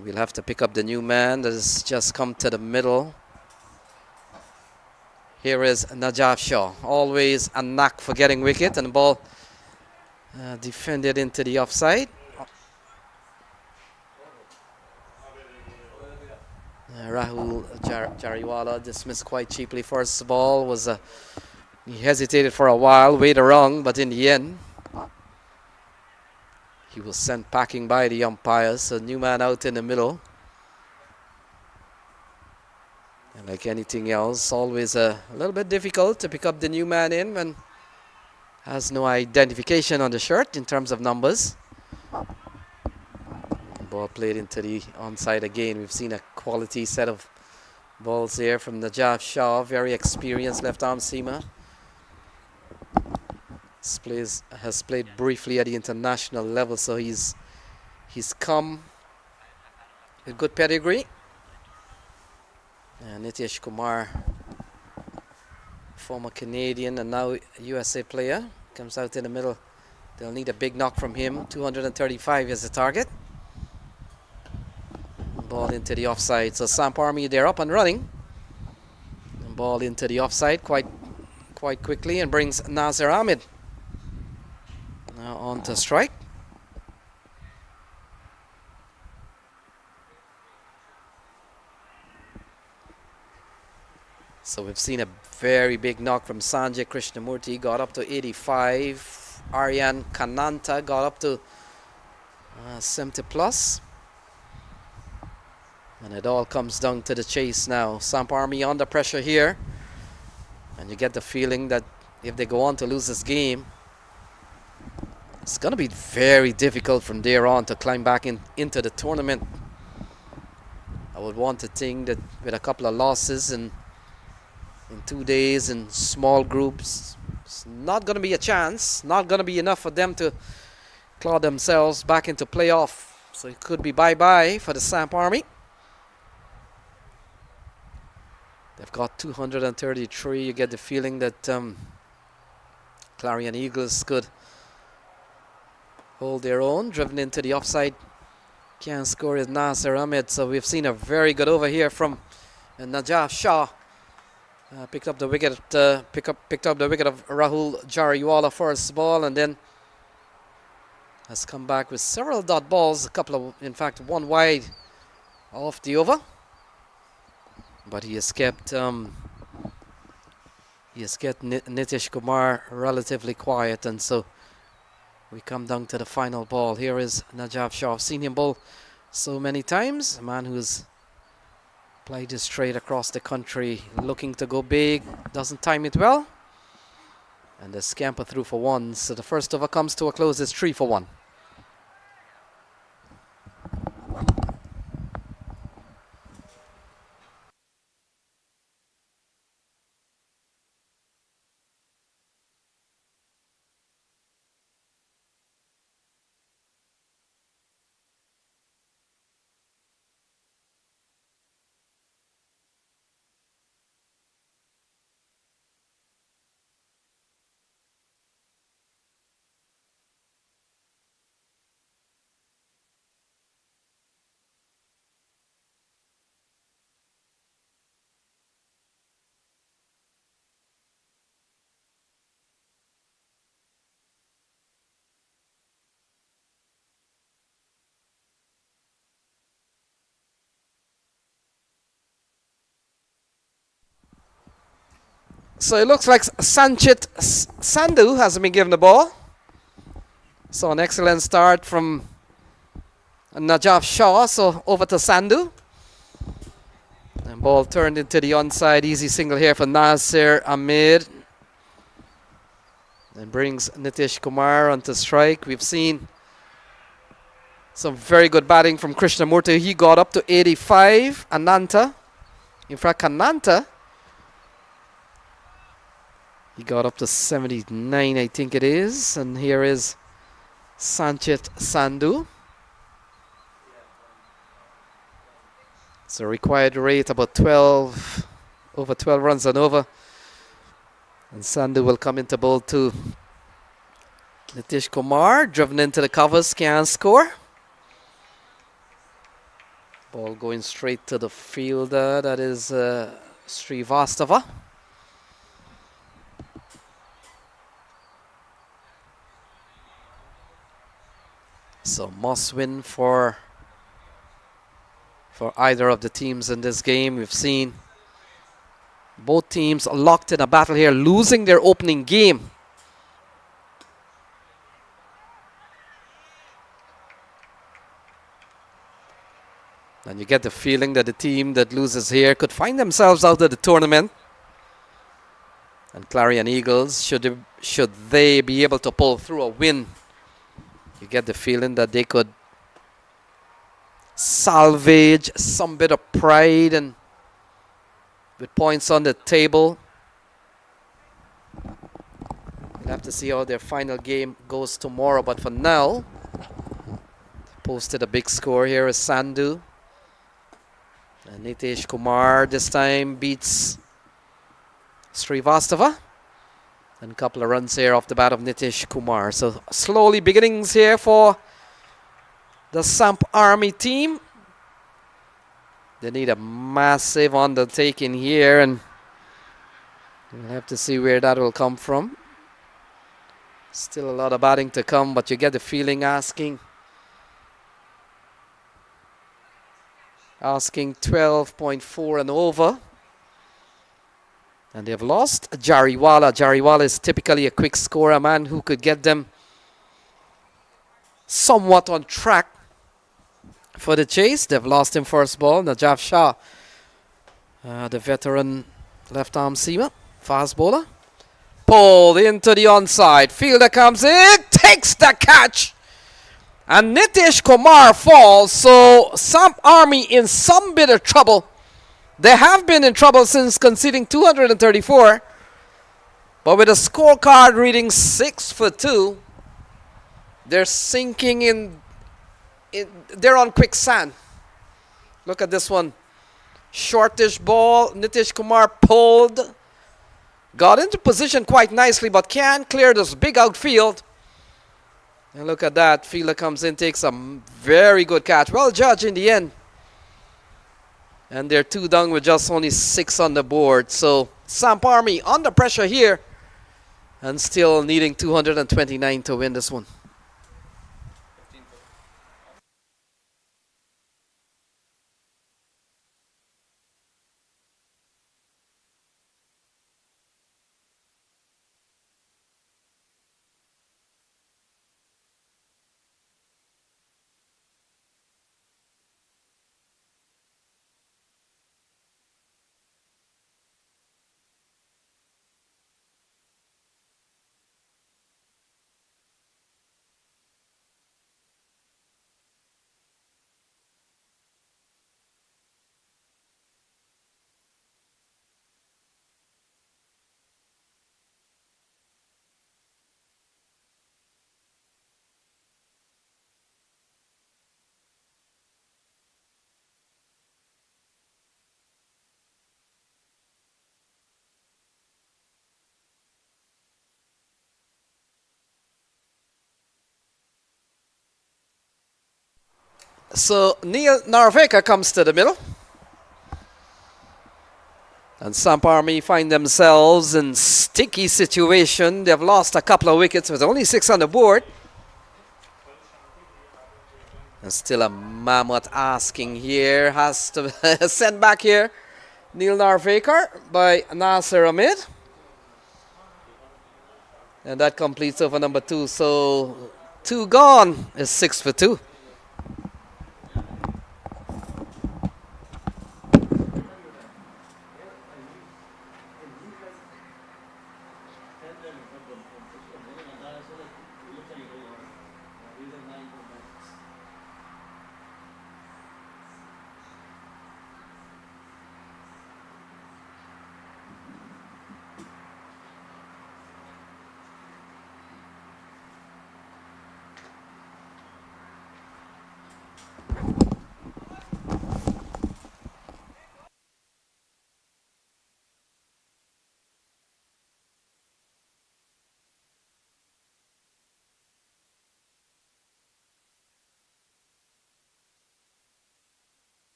We'll have to pick up the new man that has just come to the middle. Here is Najaf Shah. Always a knack for getting wicket, and the ball defended into the offside. Rahul Jariwala dismissed quite cheaply. First ball was he hesitated for a while, waited wrong, but in the end he was sent packing by the umpires. So new man out in the middle. And like anything else, always a little bit difficult to pick up the new man in when has no identification on the shirt in terms of numbers. Ball played into the onside again. We've seen a quality set of balls here from Najaf Shah, very experienced left-arm seamer. Has played briefly at the international level, so he's come with good pedigree. And Nitish Kumar, former Canadian and now USA player, comes out in the middle. They'll need a big knock from him. 235 is the target. Ball into the offside. So Samp Army, they're up and running. And ball into the offside quite quickly and brings Nasir Ahmed now on to strike. So we've seen a very big knock from Sanjay Krishnamurti, got up to 85. Aryan Kananta got up to 70 plus. And it all comes down to the chase now. Samp Army under pressure here. And you get the feeling that if they go on to lose this game, it's going to be very difficult from there on to climb back into the tournament. I would want to think that with a couple of losses in 2 days in small groups, it's not going to be a chance, not going to be enough for them to claw themselves back into playoff. So it could be bye-bye for the Samp Army. They've got 233. You get the feeling that Clarion Eagles could hold their own. Driven into the offside. Can't score is Nasir Ahmed. So we've seen a very good over here from Najaf Shah. Picked up the wicket. Picked up the wicket of Rahul Jariwala first ball, and then has come back with several dot balls. A couple of, in fact, one wide off the over. But he has kept Nitish Kumar relatively quiet, and so we come down to the final ball. Here is Najaf Shah. I've seen him bowl so many times. A man who's played his straight across the country, looking to go big, doesn't time it well, and the scamper through for one. So the first over comes to a close. It's 3 for 1. So it looks like Sanchit Sandhu has been given the ball. So an excellent start from Najaf Shah. So over to Sandhu. And ball turned into the onside. Easy single here for Nasir Ahmed. and brings Nitish Kumar onto strike. We've seen some very good batting from Krishnamurti. He got up to 85. Ananta, in fact, Ananta, he got up to 79, I think it is. And here is Sanchit Sandhu. So required rate about 12, over 12 runs and over. And Sandhu will come into bowl to Nitish Kumar, driven into the covers, can't score. Ball going straight to the fielder, that is Srivastava. So must win for either of the teams in this game. We've seen both teams locked in a battle here, losing their opening game. And you get the feeling that the team that loses here could find themselves out of the tournament. And Clarion Eagles, should they be able to pull through a win, you get the feeling that they could salvage some bit of pride, and with points on the table. We'll have to see how their final game goes tomorrow, but for now, posted a big score here is Sandhu. And Nitish Kumar this time beats Srivastava. And a couple of runs here off the bat of Nitish Kumar. So slowly beginnings here for the Samp Army team. They need a massive undertaking here, and we'll have to see where that will come from. Still a lot of batting to come, but you get the feeling asking 12.4 and over. And they've lost Jariwala. Jariwala is typically a quick scorer, a man who could get them somewhat on track for the chase. They've lost him first ball. Najaf Shah, the veteran left-arm seamer, fast bowler. Pulled into the onside. Fielder comes in, takes the catch. And Nitish Kumar falls. So Samp Army in some bit of trouble. They have been in trouble since conceding 234. But with a scorecard reading 6 for 2, they're sinking in. They're on quicksand. Look at this one. Shortish ball. Nitish Kumar pulled. Got into position quite nicely, but can't clear this big outfield. And look at that. Fielder comes in, takes a very good catch. Well judged in the end. And they're 2 down with just only 6 on the board. So Samp Army under pressure here. And still needing 229 to win this one. So Neil Narvekar comes to the middle. And Samp Army find themselves in sticky situation. They've lost a couple of wickets with only 6 on the board. And still a mammoth asking here. Has to send back here Neil Narvekar by Nasser Ahmed. And that completes over number 2. So 2 gone is 6 for 2.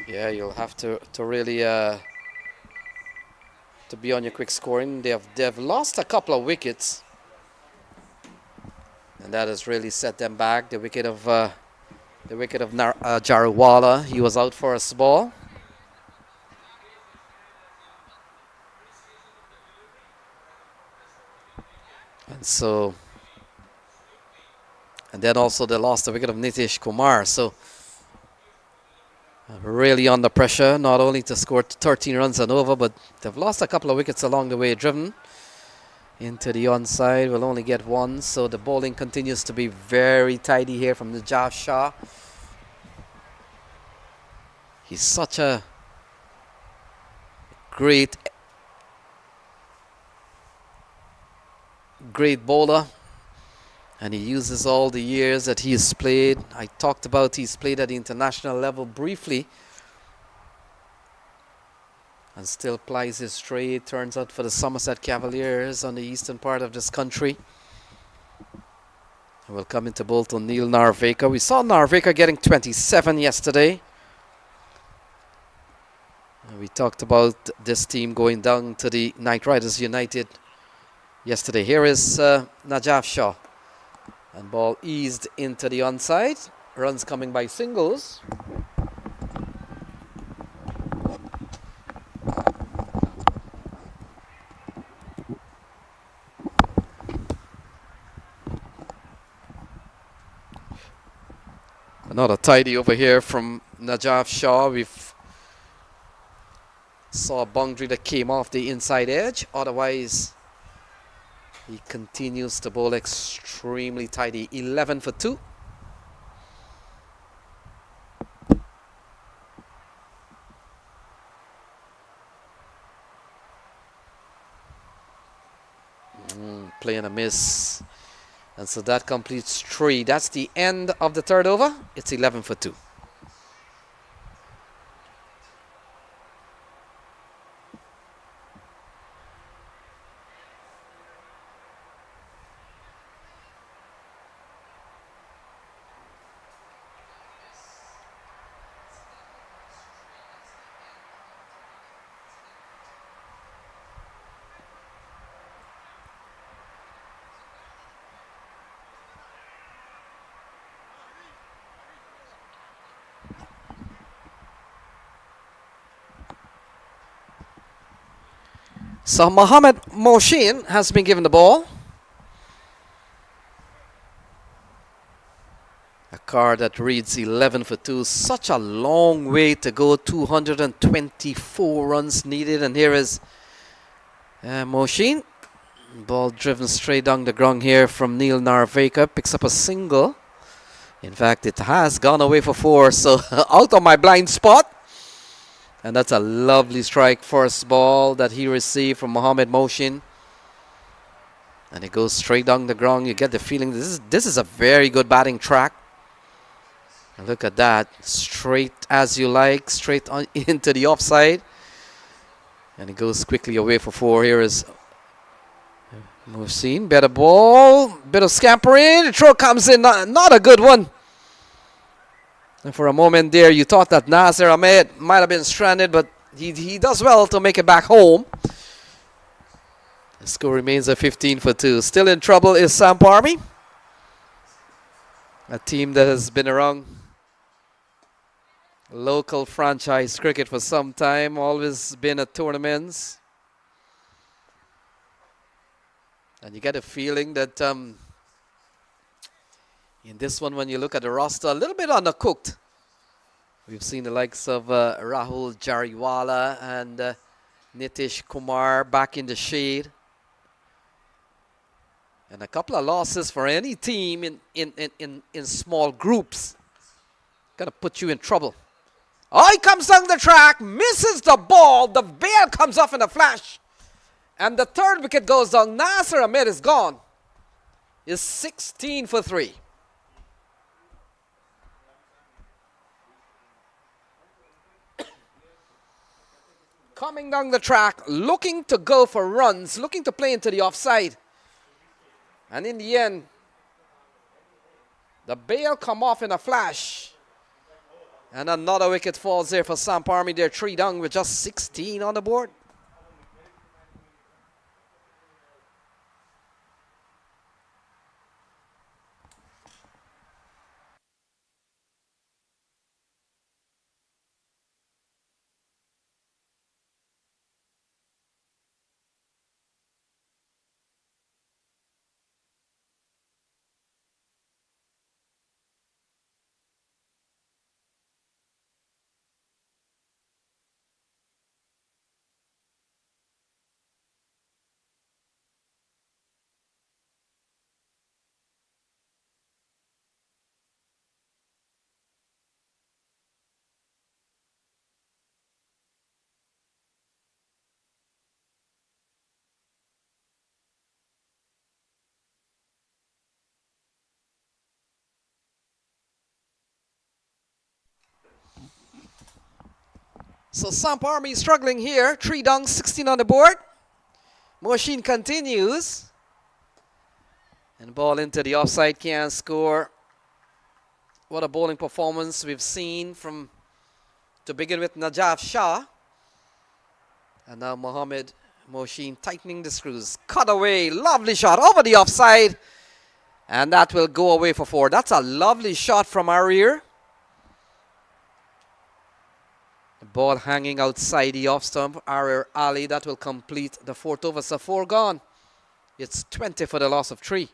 Yeah, you'll have to really to be on your quick scoring. They've lost a couple of wickets, and that has really set them back. The wicket of Jariwala, he was out for a ball. And then also they lost the wicket of Nitish Kumar. So really under pressure, not only to score 13 runs and over, but they've lost a couple of wickets along the way, driven into the onside. Will only get one, so the bowling continues to be very tidy here from Najaf Shah. He's such a great bowler, and he uses all the years that he's played. I talked about he's played at the international level briefly, and still plies his trade. Turns out for the Somerset Cavaliers on the eastern part of this country. We'll come into bowl to Neil Narvekar. We saw Narvekar getting 27 yesterday. We talked about this team going down to the Knight Riders United yesterday. Here is Najaf Shah. And ball eased into the onside. Runs coming by singles. Another tidy over here from Najaf Shah. We've saw a boundary that came off the inside edge. Otherwise, he continues to bowl extremely tidy. 11 for 2. Playing a miss. And so that completes 3. That's the end of the third over. It's 11 for 2. So Mohammed Moshin has been given the ball. A card that reads 11 for 2. Such a long way to go. 224 runs needed. And here is Moshin. Ball driven straight down the ground here from Neil Narveka. Picks up a single. In fact, it has gone away for 4. So out of my blind spot. And that's a lovely strike. First ball that he received from Mohammed Moshin. And it goes straight down the ground. You get the feeling this is a very good batting track. And look at that. Straight as you like. Straight on into the offside. And it goes quickly away for 4. Here is Moshin. Better ball. Bit of scampering. The throw comes in. Not a good one. And for a moment there, you thought that Nasir Ahmed might have been stranded, but he does well to make it back home. The score remains at 15 for 2. Still in trouble is Samp Army, a team that has been around local franchise cricket for some time, always been at tournaments. And you get a feeling that in this one, when you look at the roster, a little bit undercooked. We've seen the likes of Rahul Jariwala and Nitish Kumar back in the shade. And a couple of losses for any team in small groups. Gonna put you in trouble. Oh, he comes down the track, misses the ball. The bail comes off in a flash. And the third wicket goes down. Nasir Ahmed is gone. Is 16 for 3. Coming down the track, looking to go for runs, looking to play into the offside. And in the end, the bail come off in a flash. And another wicket falls there for Samp Army. They're 3 down with just 16 on the board. So Samp Army is struggling here. 3 down, 16 on the board. Moshin continues. And ball into the offside, can't score. What a bowling performance we've seen from, to begin with, Najaf Shah. And now Mohammed Moshin tightening the screws. Cut away, lovely shot over the offside. And that will go away for 4. That's a lovely shot from our rear. The ball hanging outside the off stump, our alley. That will complete the 4th over. So 4 gone. It's 20 for the loss of 3.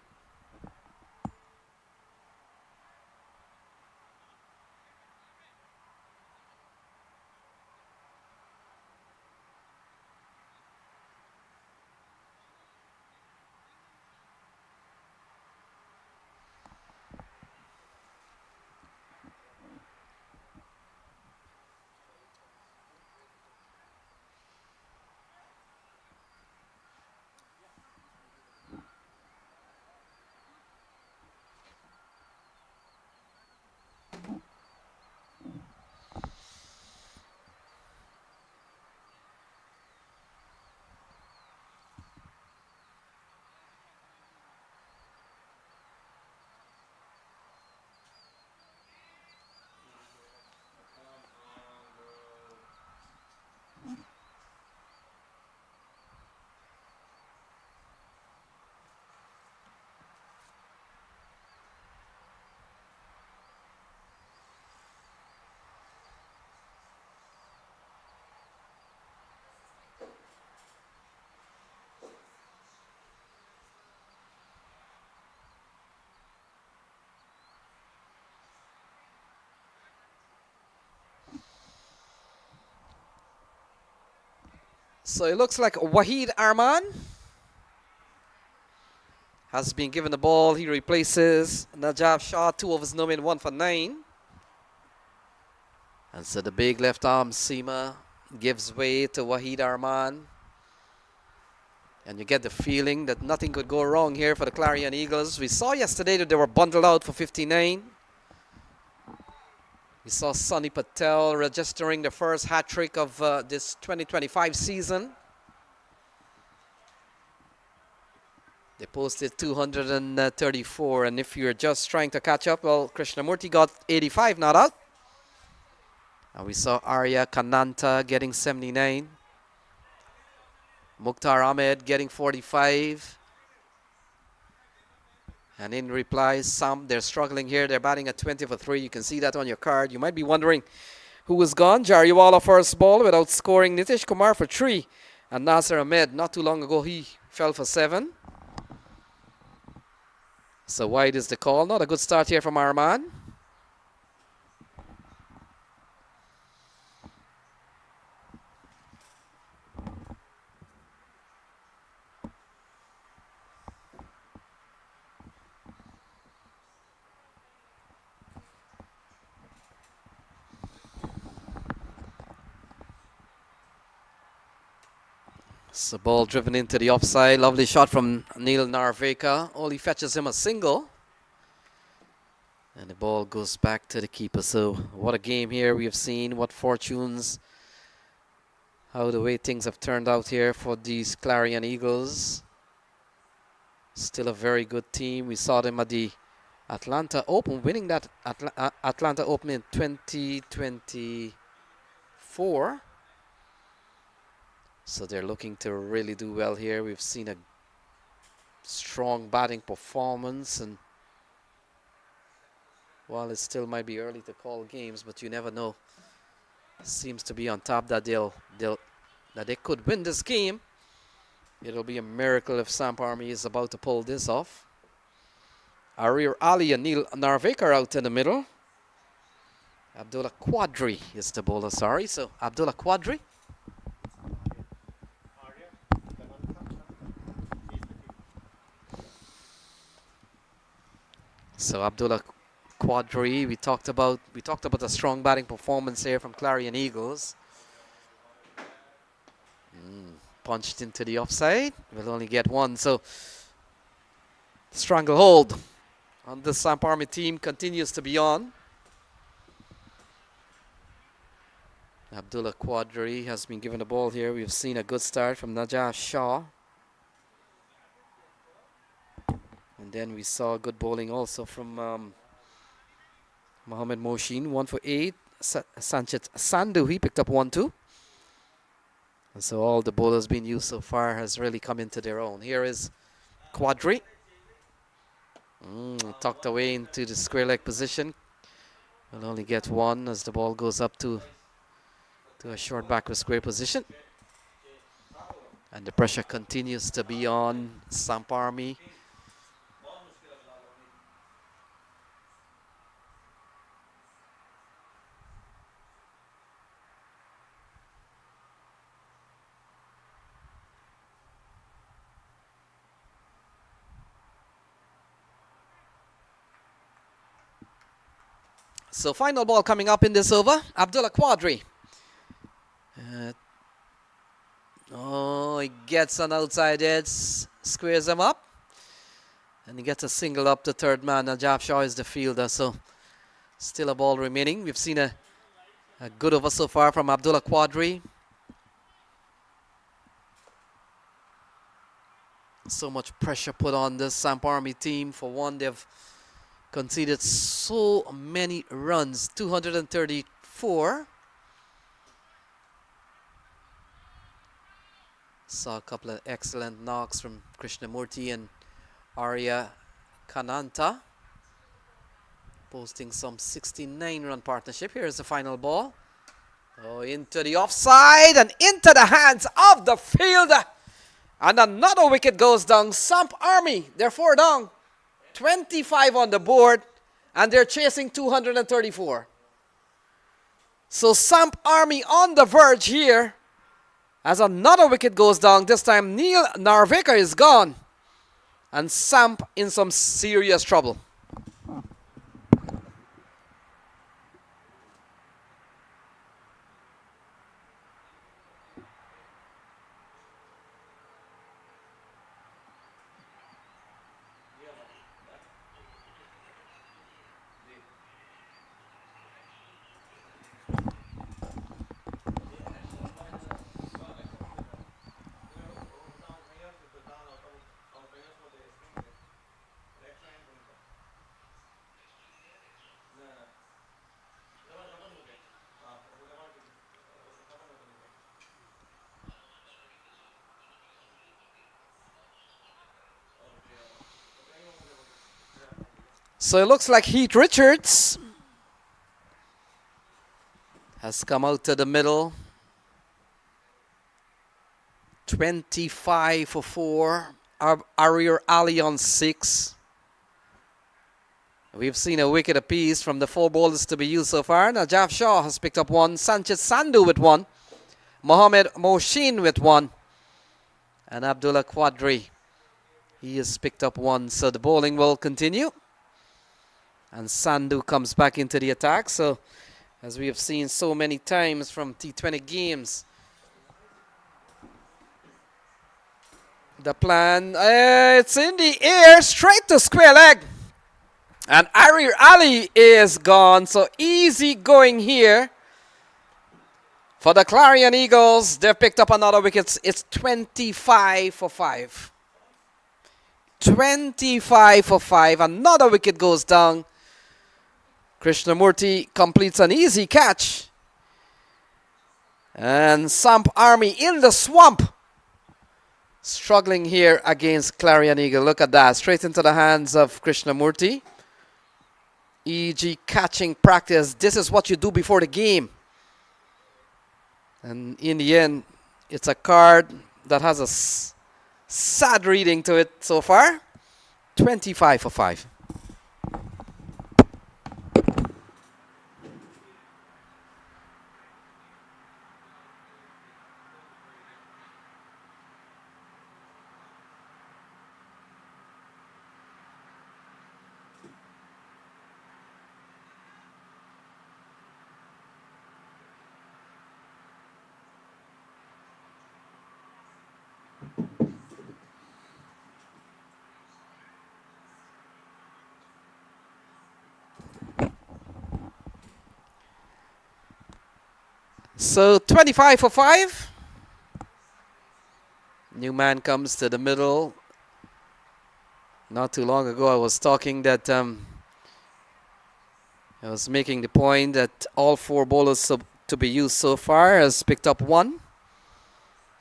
So it looks like Wahid Arman has been given the ball. He replaces Najaf Shah, 2 overs, no min, 1 for 9. And so the big left arm seamer gives way to Wahid Arman. And you get the feeling that nothing could go wrong here for the Clarion Eagles. We saw yesterday that they were bundled out for 59. We saw Sonny Patel registering the first hat-trick of this 2025 season. They posted 234, and if you're just trying to catch up, well, Krishnamurti got 85 not out. And we saw Arya Kananta getting 79. Mukhtar Ahmed getting 45. And in reply, Samp, they're struggling here. They're batting at 20 for 3. You can see that on your card. You might be wondering who was gone. Jariwala first ball without scoring. Nitish Kumar for 3. And Nasser Ahmed, not too long ago, he fell for 7. So wide is the call. Not a good start here from Arman. So ball driven into the offside. Lovely shot from Neil Narveka. Only fetches him a single. And the ball goes back to the keeper. So what a game here we have seen. What fortunes. How the way things have turned out here for these Clarion Eagles. Still a very good team. We saw them at the Atlanta Open, winning that Atlanta Open in 2024. So they're looking to really do well here. We've seen a strong batting performance, and while it still might be early to call games, but you never know. Seems to be on top that they could win this game. It'll be a miracle if Samp Army is about to pull this off. Arir Ali and Neil Narvek are out in the middle. Abdullah Quadri is the bowler, sorry. So Abdullah Quadri. So Abdullah Quadri, we talked about a strong batting performance here from Clarion Eagles. Punched into the offside. We'll only get 1. So stranglehold on the Samp Army team continues to be on. Abdullah Quadri has been given the ball here. We've seen a good start from Najaf Shah. And then we saw good bowling also from Mohamed Moshin, 1 for 8. Sanchez Sandu, he picked up 1-2. And so all the bowlers being used so far has really come into their own. Here is Quadri. Tucked away into the square leg position. We'll only get 1 as the ball goes up to a short backward square position. And the pressure continues to be on Samp Army. So final ball coming up in this over. Abdullah Quadri. He gets an outside edge, squares him up. And he gets a single up to third man. Najaf Shah is the fielder, so still a ball remaining. We've seen a good over so far from Abdullah Quadri. So much pressure put on this Samp Army team. For one, they've conceded so many runs, 234. Saw a couple of excellent knocks from Krishnamurti and Arya Kananta, posting some 69-run partnership. Here's the final ball. Into the offside and into the hands of the fielder. And another wicket goes down. Samp Army, they're 4 down. 25 on the board, and they're chasing 234. So Samp Army on the verge here As another wicket goes down, this time Neil Narvekar is gone. And Samp in some serious trouble. So it looks like Heath Richards has come out to the middle. 25 for 4. Arir Ali on 6. We've seen a wicket apiece from the 4 bowlers to be used so far. Najaf Shah has picked up 1. Sanchez Sandhu with 1. Mohamed Moshin with 1. And Abdullah Quadri, he has picked up 1. So the bowling will continue. And Sandhu comes back into the attack. So, as we have seen so many times from T20 games, the plan, it's in the air, straight to square leg. And Arir Ali is gone. So, easy going here for the Clarion Eagles. They've picked up another wicket. It's 25 for 5. 25 for 5. Another wicket goes down. Krishnamurti completes an easy catch. And Samp Army in the swamp. Struggling here against Clarion Eagle. Look at that. Straight into the hands of Krishnamurti. EG catching practice. This is what you do before the game. And in the end, it's a card that has a sad reading to it so far. 25 for 5. So 25 for 5. New man comes to the middle. Not too long ago I was talking that I was making the point that all 4 bowlers to be used so far has picked up 1.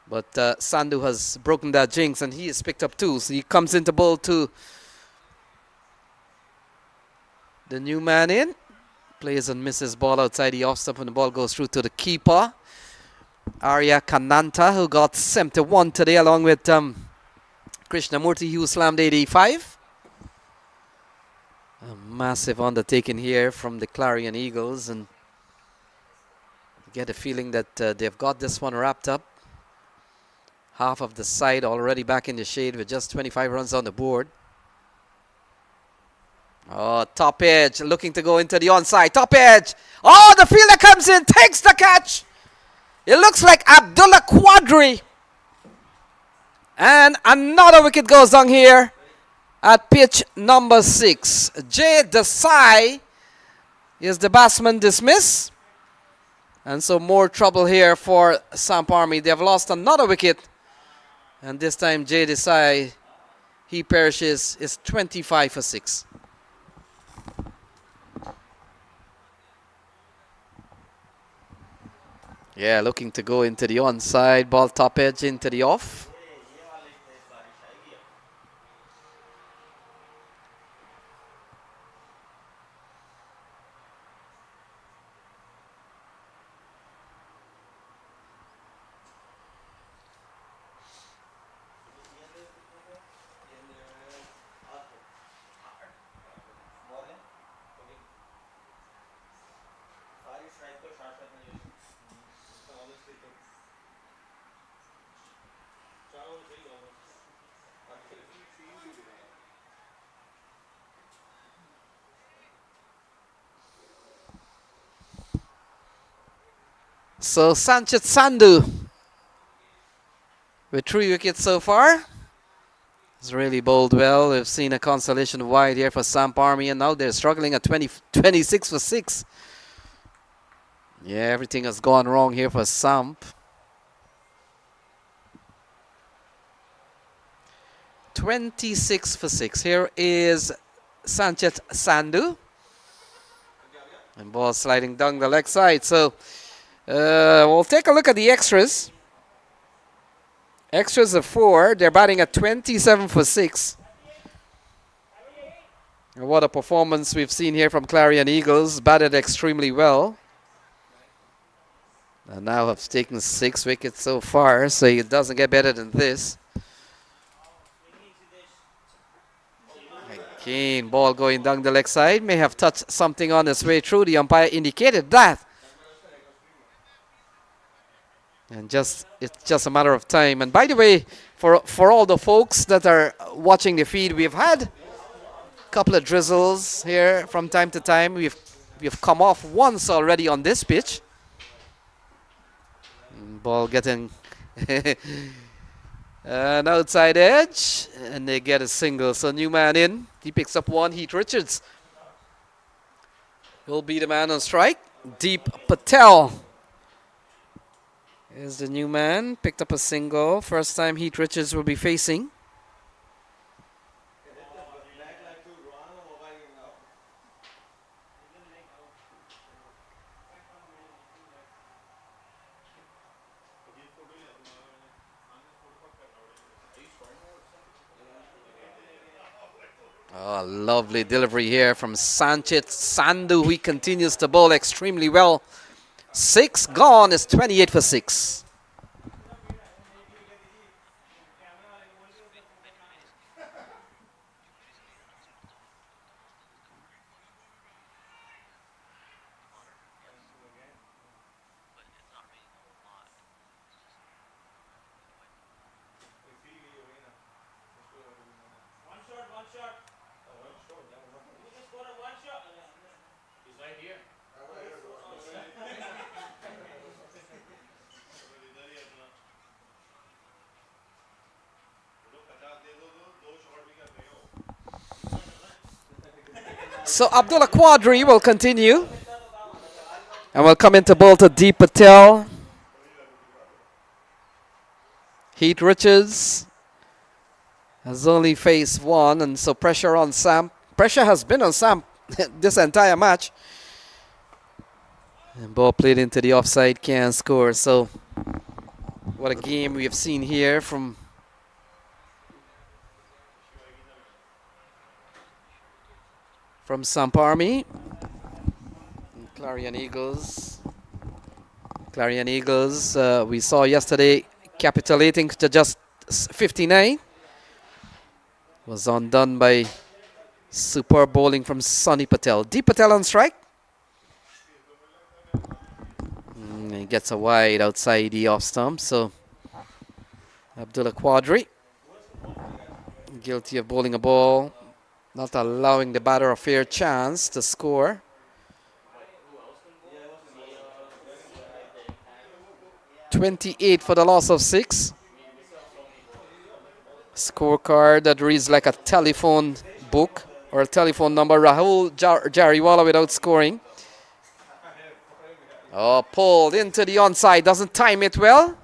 But Sandhu has broken that jinx and he has picked up 2. So he comes into bowl to the new man in. Plays and misses ball outside the off stump and the ball goes through to the keeper. Arya Kananta, who got 71 today along with Krishnamurti, who slammed 85. A massive undertaking here from the Clarion Eagles, and you get a feeling that they've got this one wrapped up. Half of the side already back in the shade with just 25 runs on the board. Oh, top edge, looking to go into the onside. Top edge. Oh, the fielder comes in, takes the catch. It looks like Abdullah Quadri. And another wicket goes down here at pitch number 6. Jay Desai is the batsman dismissed. And so more trouble here for Samp Army. They have lost another wicket. And this time Jay Desai, he perishes. It's 25 for 6. Yeah, looking to go into the onside. Ball top edge into the off. So Sanchez Sandu with 3 wickets so far. He's really bowled well. We've seen a consolation wide here for Samp Army, and now they're struggling at 26 for 6. Yeah, everything has gone wrong here for Samp. 26 for 6. Here is Sanchez Sandu. And ball sliding down the leg side. So we'll take a look at the extras. Extras of 4. They're batting at 27 for 6. And what a performance we've seen here from Clarion Eagles. Batted extremely well. And now have taken 6 wickets so far. So it doesn't get better than this. Again, ball going down the leg side. May have touched something on its way through. The umpire indicated that. And it's just a matter of time. And by the way, for all the folks that are watching the feed, we've had a couple of drizzles here from time to time. We've come off once already on this pitch. And ball getting an outside edge, and they get a single. So new man in. He picks up 1. Heath Richards will be the man on strike. Deep Patel is the new man. Picked up a single. First time Heath Richards will be facing. Oh, lovely delivery here from Sanchez Sandu. He continues to bowl extremely well. 6 gone is 28 for 6. So Abdullah Quadri will continue. And will come into bowl to Deep Patel. Heath Richards has only faced 1, and so pressure on Samp. Pressure has been on Samp this entire match. And ball played into the offside, can't score. So what a game we have seen here from Samp Army. Clarion Eagles. Clarion Eagles, we saw yesterday capitulating to just 59. Was undone by superb bowling from Sonny Patel. Deep Patel on strike. He gets a wide outside the off stump. So Abdullah Quadri, guilty of bowling a ball, not allowing the batter a fair chance to score. .28 for the loss of 6. Scorecard that reads like a telephone book or a telephone number. Rahul Jariwala without scoring. Oh, pulled into the onside. Doesn't time it well.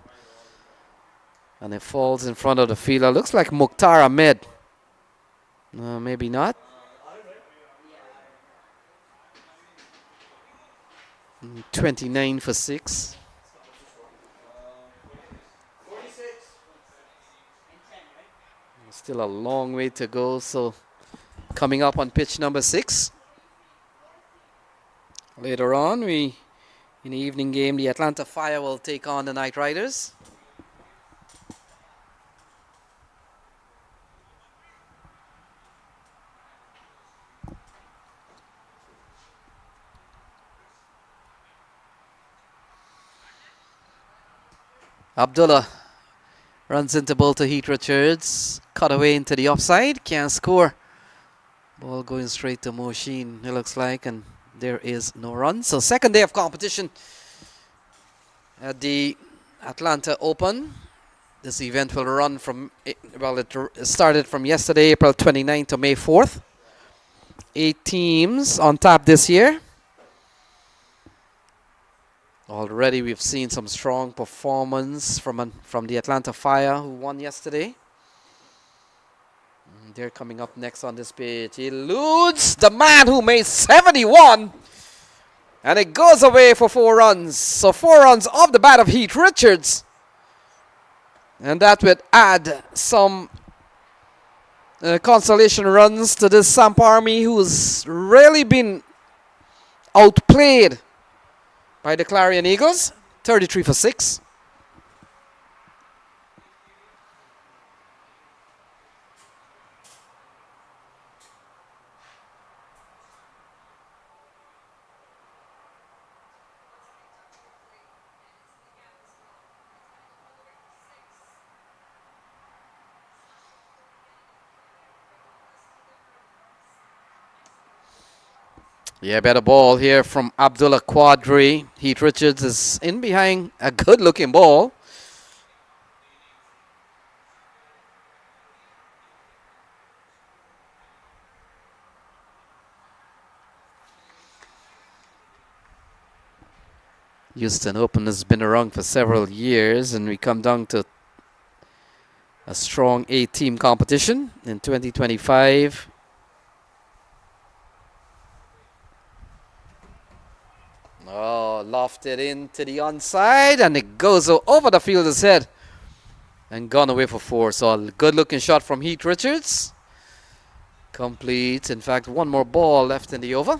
And it falls in front of the fielder. Looks like Mukhtar Ahmed. Maybe not. .29 for 6. Still a long way to go. So coming up on pitch number 6. Later on, in the evening game, the Atlanta Fire will take on the Knight Riders. Abdullah runs into ball to Heath Richards. Cut away into the offside. Can't score. Ball going straight to Moshin, it looks like, and there is no run. So second day of competition at the Atlanta Open. This event will run from, well, it started from yesterday, April 29th to May 4th. 8 teams on tap this year. Already we've seen some strong performance from the Atlanta Fire, who won yesterday. They're coming up next on this page. He eludes the man who made 71. And it goes away for 4 runs. So 4 runs off the bat of Heath Richards. And that would add some consolation runs to this Samp Army, who's really been outplayed by the Clarion Eagles. 33 for 6. Yeah, better ball here from Abdullah Quadri. Heath Richards is in behind a good-looking ball. Houston Open has been around for several years, and we come down to a strong 8-team competition in 2025. Oh, lofted into the onside, and it goes over the fielder's head and gone away for 4. So a good-looking shot from Heath Richards. Complete. In fact, one more ball left in the over.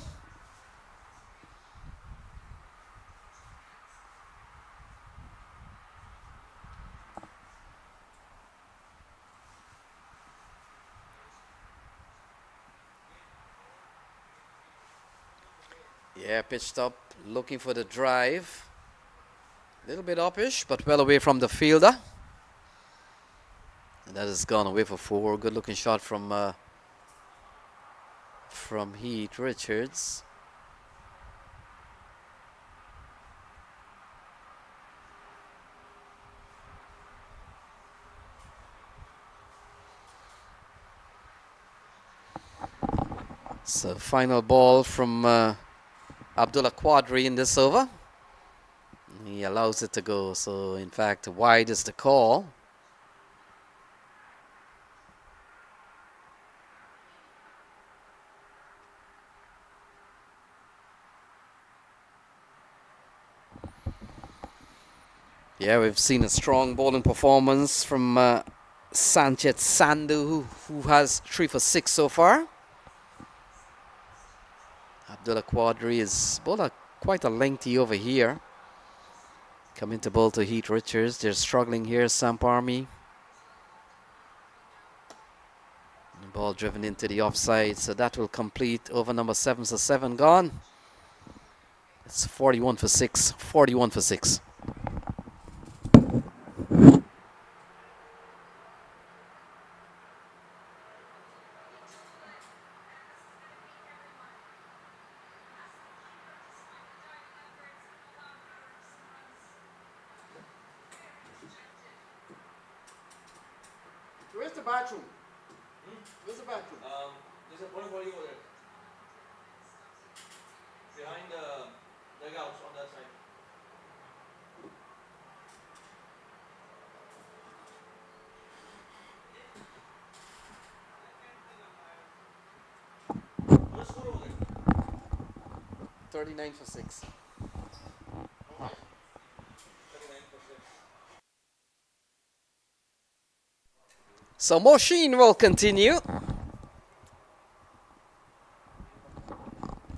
Yeah, pitched up, looking for the drive. A little bit uppish, but well away from the fielder. And that has gone away for 4. Good looking shot from Heath Richards. So final ball from Abdullah Quadri in this over. He allows it to go. So in fact, wide is the call. Yeah, we've seen a strong bowling performance from Sanchez Sandhu, who has 3 for 6 so far. Abdullah Quadri is bowled quite a lengthy over here. Coming to bowl to Heath Richards. They're struggling here, Samp Army. The ball driven into the offside, so that will complete over number 7. So 7 gone. It's 41 for 6. 41 for 6. Where's the bathroom? Where's the bathroom? There's a point bowling over there. Behind the dugouts on that side. What's the score over there? 39 for 6. 39 for 6. So Machine will continue.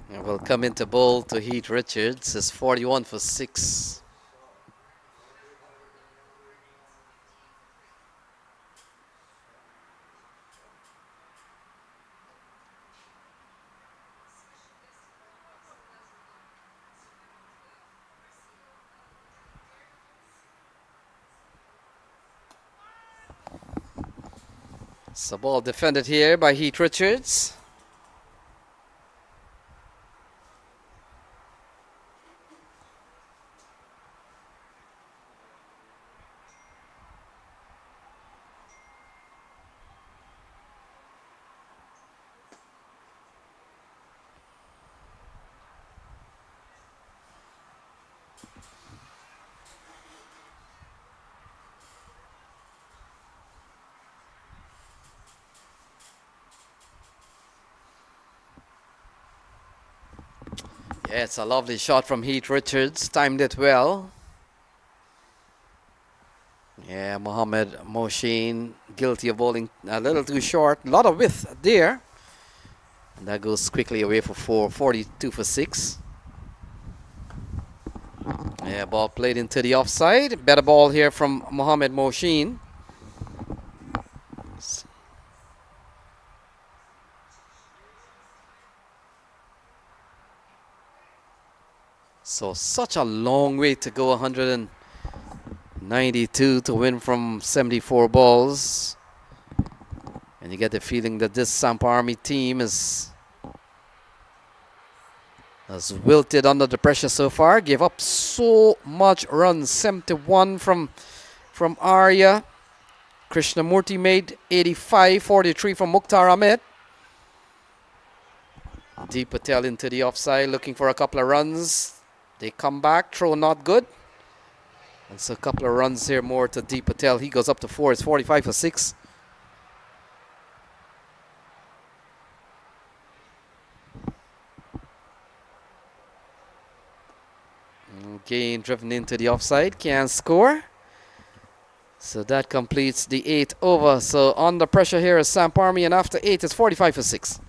And will come into bowl to Heath Richards. It's 41 for 6. So ball defended here by Heath Richards. Yeah, it's a lovely shot from Heath Richards. Timed it well. Yeah, Mohammed Moshin guilty of bowling a little too short. A lot of width there. And that goes quickly away for 42 for 6. Yeah, ball played into the offside. Better ball here from Mohammed Moshin. So such a long way to go, 192 to win from 74 balls. And you get the feeling that this Samp Army team has wilted under the pressure so far. Gave up so much runs, 71 from Arya. Krishnamurti made 85, 43 from Mukhtar Ahmed. Deep Patel into the offside, looking for a couple of runs. They come back, throw not good. And so a couple of runs here more to Deep Patel. He goes up to 4. It's 45 for 6. Again, driven into the offside. Can't score. So that completes the 8th over. So under pressure here is Samp Army. And after 8, it's 45 for 6.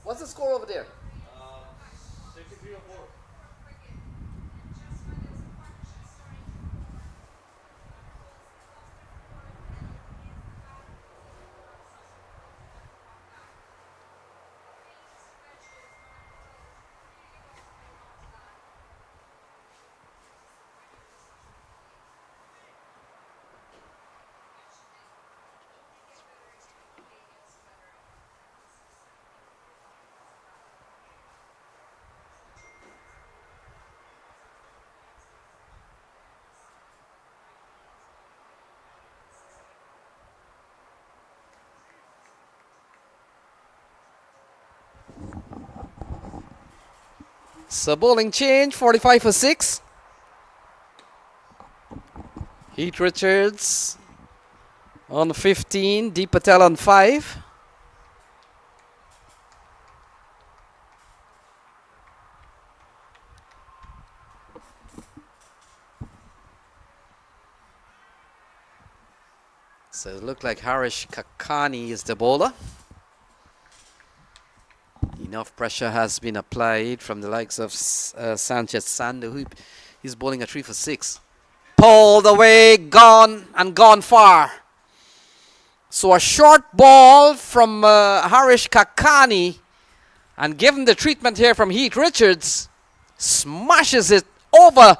What's the score over there? 63 or 4. So bowling change, 45 for 6. Heath Richards on 15, Deep Patel on 5. So it looked like Harish Kakani is the bowler. Enough pressure has been applied from the likes of Sanchez Sandu, who he's bowling a 3 for 6. Pulled away, gone, and gone far. So a short ball from Harish Kakani, and given the treatment here from Heath Richards, smashes it over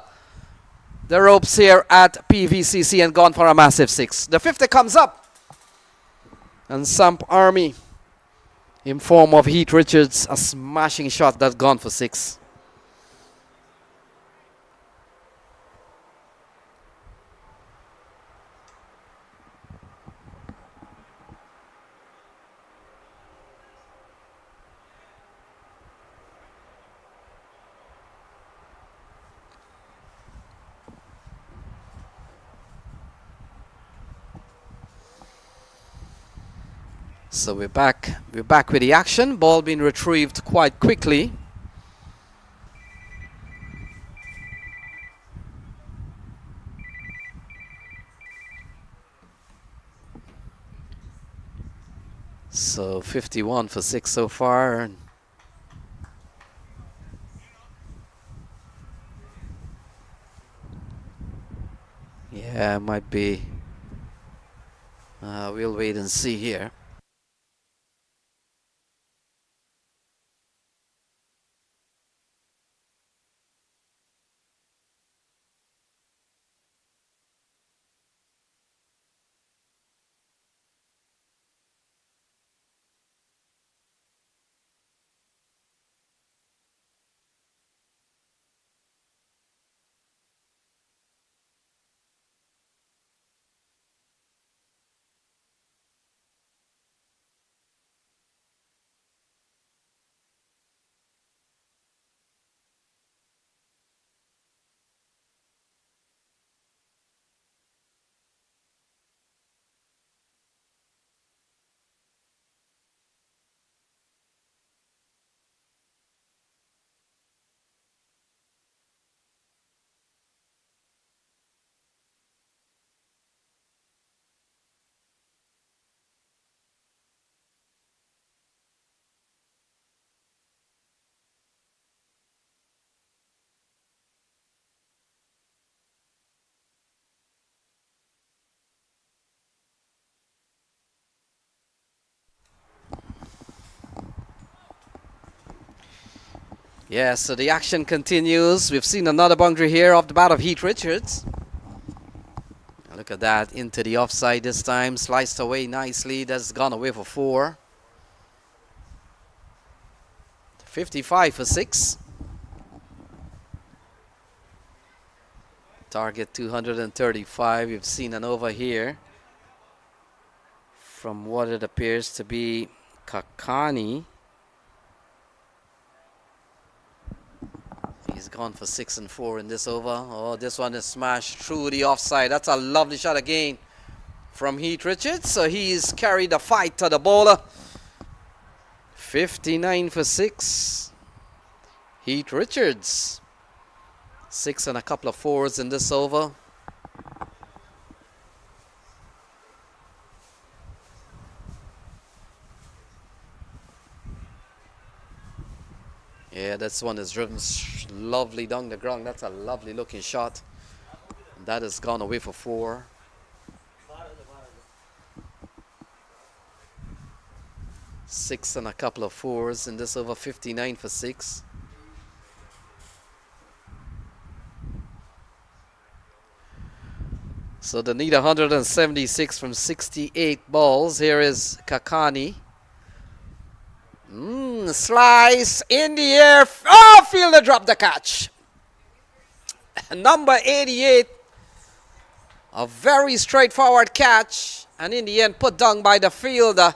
the ropes here at PVCC and gone for a massive 6. The 50 comes up, and Samp Army, in form of Heath Richards, a smashing shot that's gone for 6. So we're back with the action. Ball being retrieved quite quickly. So 51 for 6 so far. Yeah, might be. We'll wait and see here. Yeah, so the action continues. We've seen another boundary here off the bat of Heath Richards. Look at that, into the offside this time, sliced away nicely. That's gone away for 4. 55 for 6. Target 235. We've seen an over here from what it appears to be Kakani. He's gone for 6 and 4 in this over. Oh, this one is smashed through the offside. That's a lovely shot again from Heath Richards. So he's carried the fight to the bowler. 59 for 6. Heath Richards. 6 and a couple of 4s in this over. Yeah, this one is driven lovely down the ground. That's a lovely looking shot. That has gone away for 4. Six and a couple of 4s in this over. 59 for 6. So they need 176 from 68 balls. Here is Kakani. Slice in the air. Oh, fielder dropped the catch. Number 88. A very straightforward catch. And in the end, put down by the fielder.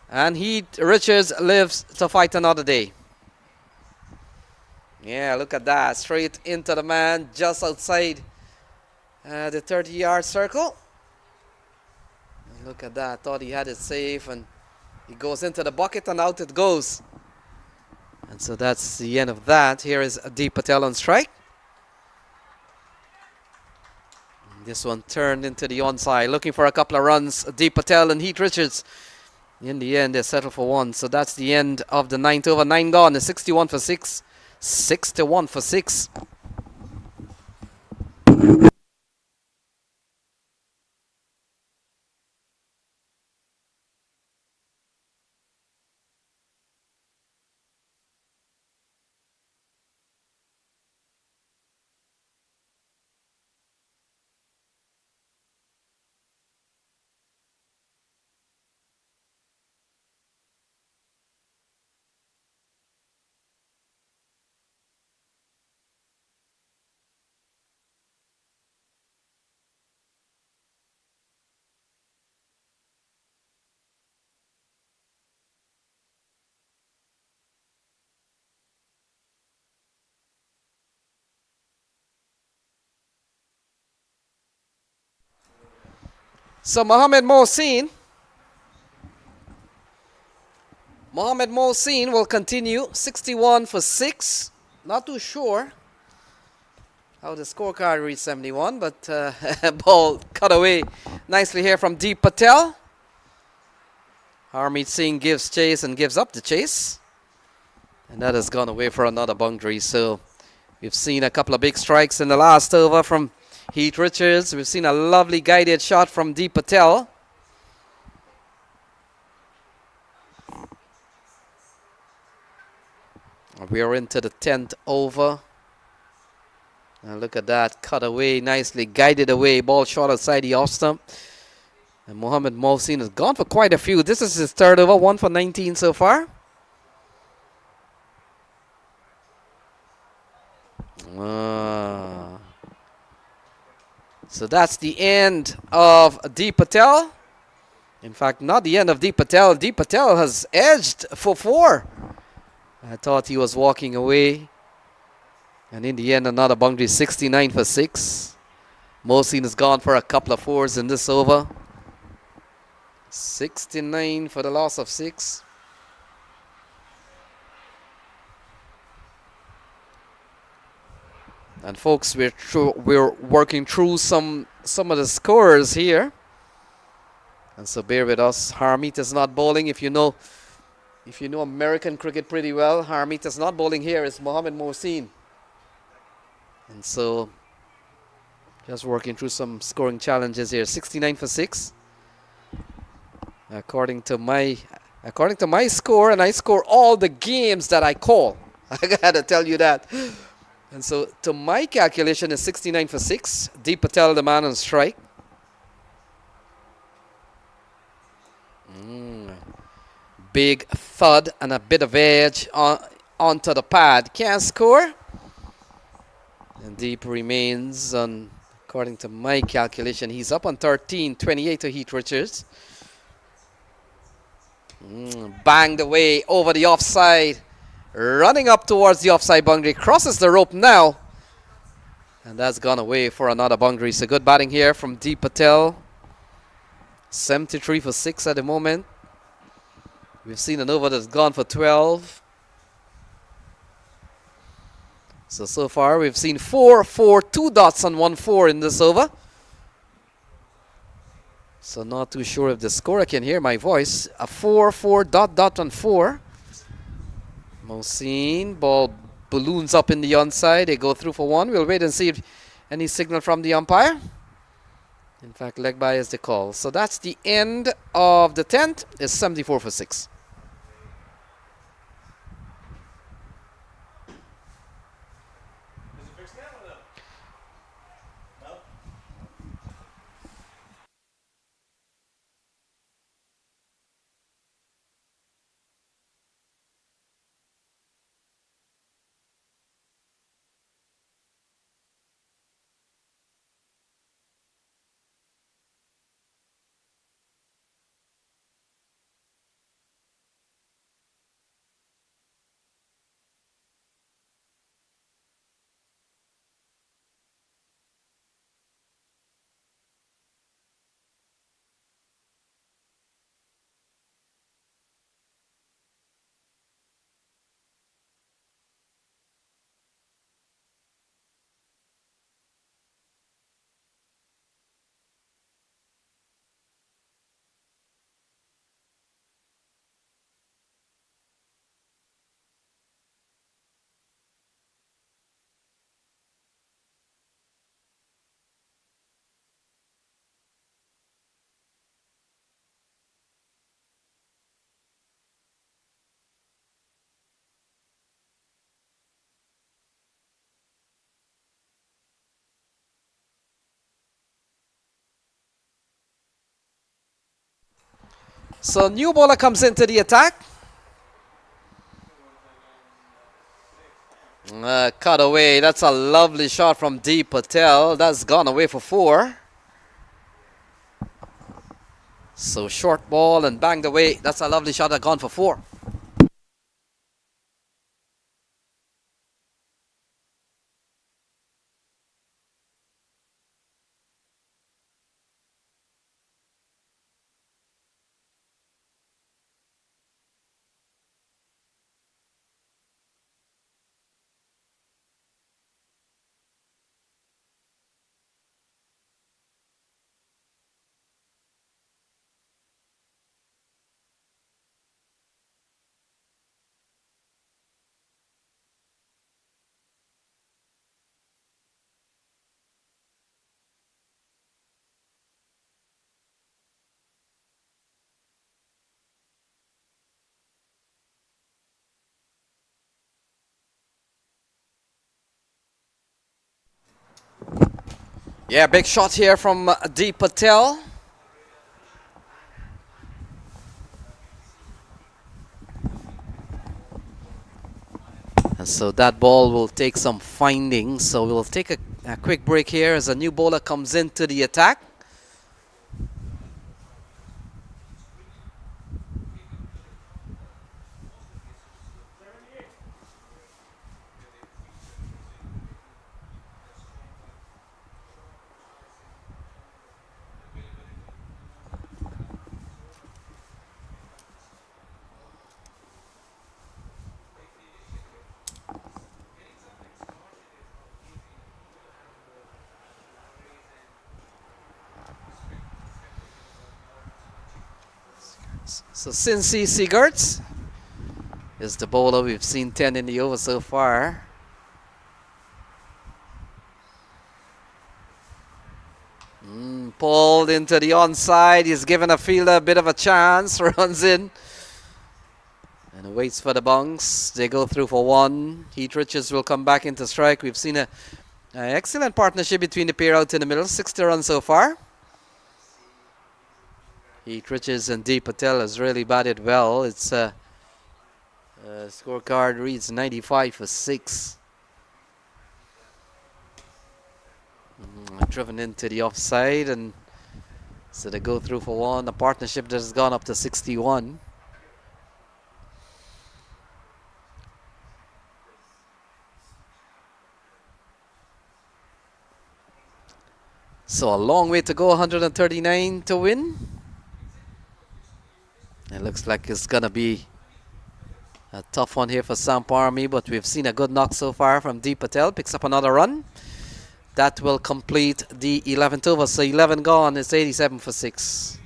And Heath Richards lives to fight another day. Yeah, look at that. Straight into the man just outside the 30-yard circle. And look at that. Thought he had it safe. And he goes into the bucket and out it goes. And so that's the end of that. Here is Deep Patel on strike. This one turned into the onside. Looking for a couple of runs. Deep Patel and Heath Richards. In the end, they settle for 1. So that's the end of the 9th over. 9 gone. 61 for 6. 61 for 6. So Mohamed Mohsin will continue. 61 for 6. Not too sure how the scorecard reached 71, but ball cut away nicely here from Deep Patel. Harmeet Singh gives chase and gives up the chase. And that has gone away for another boundary. So we've seen a couple of big strikes in the last over from Heath Richards. We've seen a lovely guided shot from Deep Patel. We are into the 10th over. And look at that, cut away, nicely guided away, ball shot outside the off stump. And Mohamed Mohsin has gone for quite a few. This is his 3rd over, 1 for 19 so far. So that's the end of Deep Patel. In fact, not the end of Deep Patel. Deep Patel has edged for 4. I thought he was walking away. And in the end, another boundary, 69 for 6. Mohsin has gone for a couple of 4s in this over. 69 for the loss of 6. And folks, we're working through some of the scores here. And so bear with us. Harmeet is not bowling. If you know American cricket pretty well, Harmeet is not bowling here. It's Mohamed Mohsin. And so just working through some scoring challenges here. 69 for 6. According to my score, and I score all the games that I call. I gotta tell you that. And so, to my calculation, is 69 for 6. Deep Patel, the man on strike. Big thud and a bit of edge onto the pad. Can't score. And Deep remains on, according to my calculation, he's up on 13, 28 to Heath Richards. Banged away over the offside. Running up towards the offside boundary. Crosses the rope now. And that's gone away for another boundary. So good batting here from Deep Patel. 73 for 6 at the moment. We've seen an over that's gone for 12. So far we've seen 4, 4, 2 dots and 1 4 in this over. So not too sure if the scorer can hear my voice. A 4, 4, dot, dot, and 4. Mohsin, ball balloons up in the onside. They go through for 1. We'll wait and see if any signal from the umpire. In fact, leg by is the call. So that's the end of the 10th. It's 74 for 6. So new bowler comes into the attack. Cut away. That's a lovely shot from Deep Patel. That's gone away for 4. So short ball and banged away. That's a lovely shot that gone for 4. Yeah, big shot here from Deep Patel. And so that ball will take some finding. So we'll take a quick break here as a new bowler comes into the attack. So Cincy Seagarts is the bowler. We've seen 10 in the over so far. Pulled into the onside. He's given a fielder a bit of a chance. Runs in. And waits for the bounce. They go through for one. Heath Richards will come back into strike. We've seen an excellent partnership between the pair out in the middle. 60 runs so far. Heath Richards and D. Patel has really batted well. It's scorecard reads 95 for 6. Driven into the offside, and so they go through for one. A partnership that has gone up to 61. So a long way to go, 139 to win. It looks like it's going to be a tough one here for Samp Army, but we've seen a good knock so far from D. Patel. Picks up another run. That will complete the 11th over. So 11 gone, it's 87 for 6.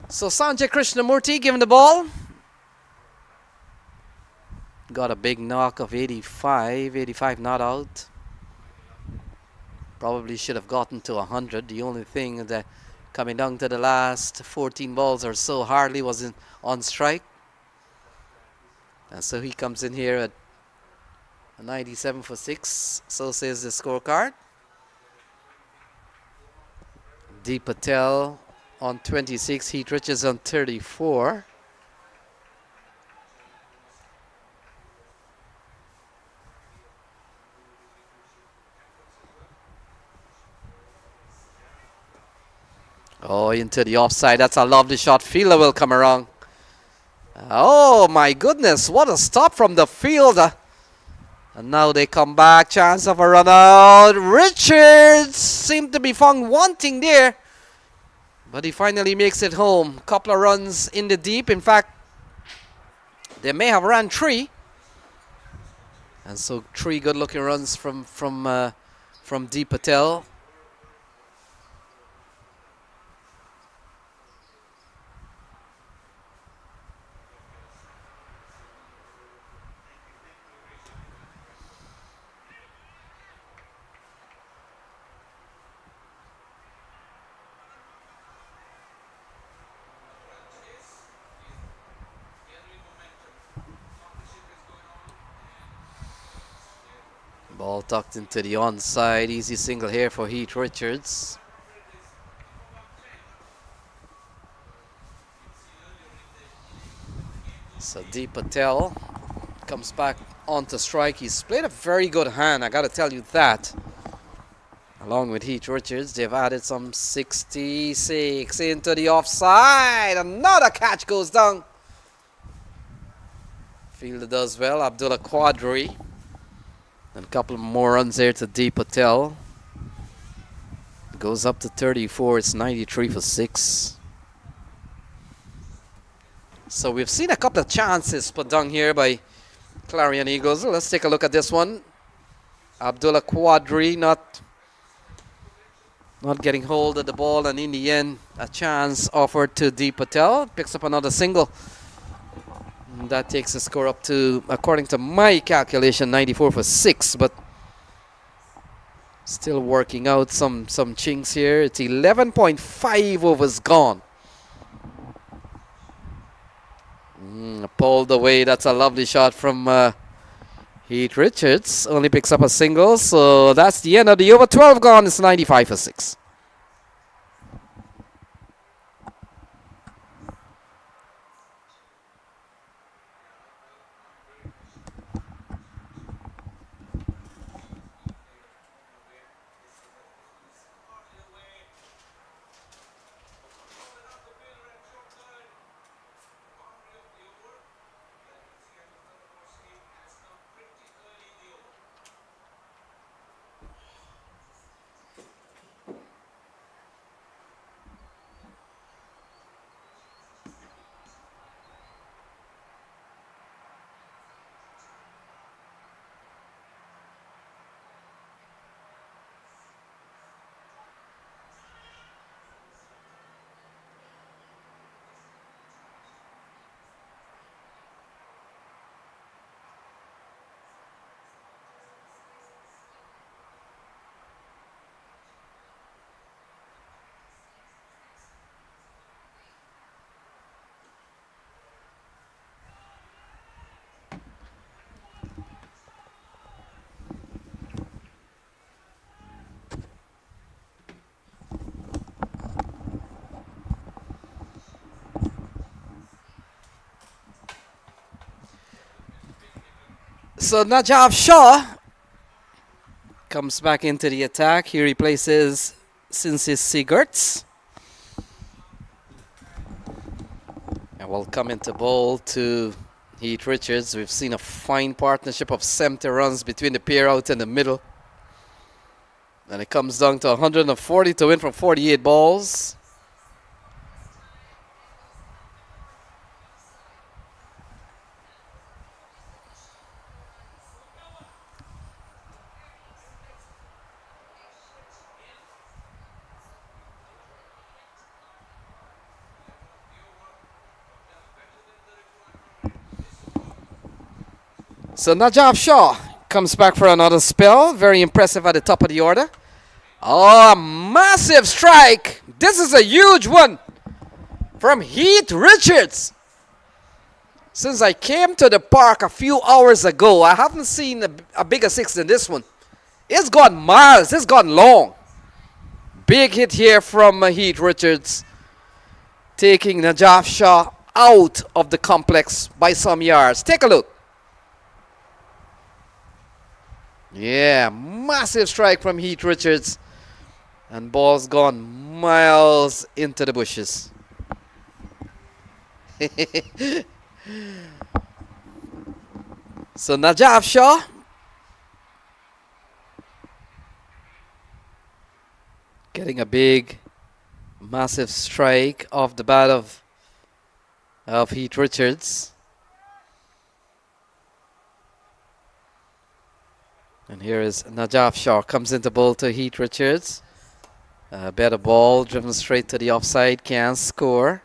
So Sanjay Krishnamurti given the ball. Got a big knock of 85. 85 not out. Probably should have gotten to 100. The only thing that coming down to the last 14 balls or so, Harley was on strike. And so he comes in here at 97 for 6. So says the scorecard. D. Patel on 26, Heath Richards on 34. Oh, into the offside. That's a lovely shot. Fielder will come around. Oh my goodness, what a stop from the fielder. And now they come back. Chance of a run out. Richards seemed to be found wanting there, but he finally makes it home. Couple of runs in the deep. In fact, they may have ran 3. And so 3 good-looking runs from D. Patel. Ball tucked into the onside. Easy single here for Heath Richards. So D. Patel comes back onto strike. He's played a very good hand, I got to tell you that. Along with Heath Richards, they've added some 66 into the offside. Another catch goes down. Fielder does well. Abdullah Quadri. And a couple more runs there to D. Patel. Goes up to 34. It's 93 for 6. So we've seen a couple of chances put down here by Clarion Eagles. Let's take a look at this one. Abdullah Quadri not getting hold of the ball, and in the end, a chance offered to D. Patel. Picks up another single. And that takes the score up to, according to my calculation, 94 for 6. But still working out some chinks here. It's 11.5 overs gone. Pulled away. That's a lovely shot from Heath Richards. Only picks up a single. So that's the end of the over. 12 gone. It's 95 for 6. So Najaf Shah comes back into the attack. He replaces Cincy Sigurds. And will come into bowl to Heath Richards. We've seen a fine partnership of 70 runs between the pair out in the middle. And it comes down to 140 to win from 48 balls. So Najaf Shah comes back for another spell. Very impressive at the top of the order. Oh, a massive strike. This is a huge one from Heath Richards. Since I came to the park a few hours ago, I haven't seen a bigger six than this one. It's gone miles. It's gone long. Big hit here from Heath Richards, taking Najaf Shah out of the complex by some yards. Take a look. Yeah, massive strike from Heath Richards. And ball's gone miles into the bushes. So Najaf Shah getting a big, massive strike off the bat of Heath Richards. And here is Najaf Shah, comes into bowl to Heath Richards. Better ball, driven straight to the offside, can't score.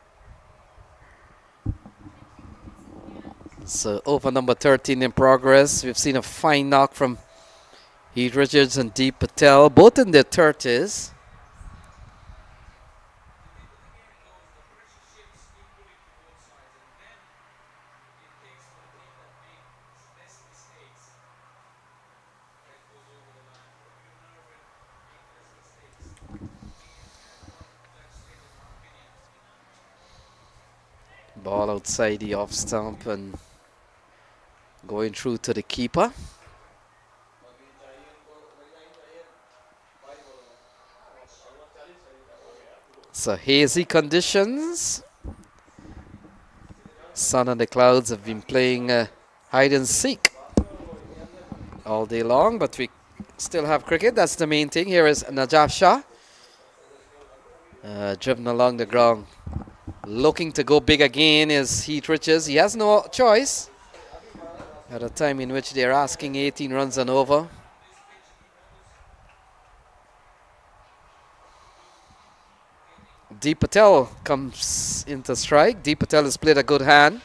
So over number 13 in progress. We've seen a fine knock from Heath Richards and Deep Patel, both in their 30s. Ball outside the off stump and going through to the keeper. So hazy conditions. Sun and the clouds have been playing hide and seek all day long, but we still have cricket. That's the main thing. Here is Najaf Shah, driven along the ground. Looking to go big again is Heath Richards. He has no choice at a time in which they're asking 18 runs and over. Deep Patel comes into strike. Deep Patel has played a good hand.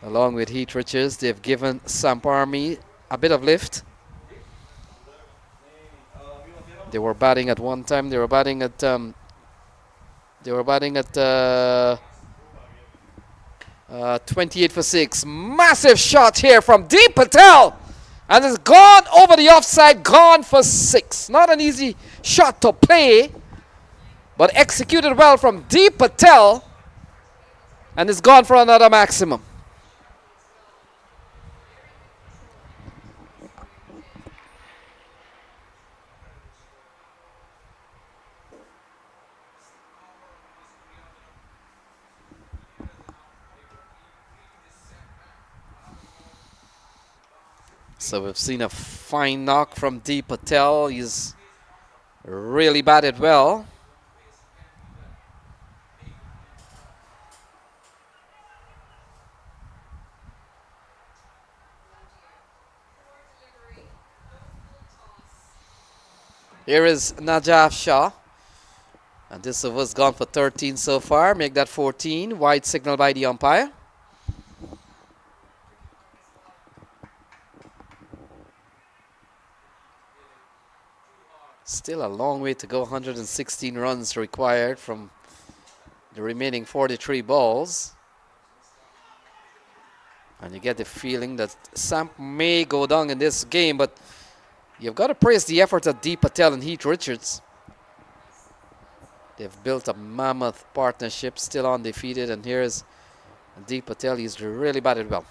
Along with Heath Richards, they've given Samp Army a bit of lift. They were batting at one time. They were batting at 28 for 6. Massive shot here from Deep Patel. And it's gone over the offside, gone for 6. Not an easy shot to play, but executed well from Deep Patel. And it's gone for another maximum. So we've seen a fine knock from Deep Patel. He's really batted well. Here is Najaf Shah. And this over's gone for 13 so far. Make that 14. Wide signal by the umpire. Still a long way to go. 116 runs required from the remaining 43 balls. And you get the feeling that Samp may go down in this game, but you've got to praise the effort of Deep Patel and Heath Richards. They've built a mammoth partnership, still undefeated, and here's Deep Patel. He's really batted well.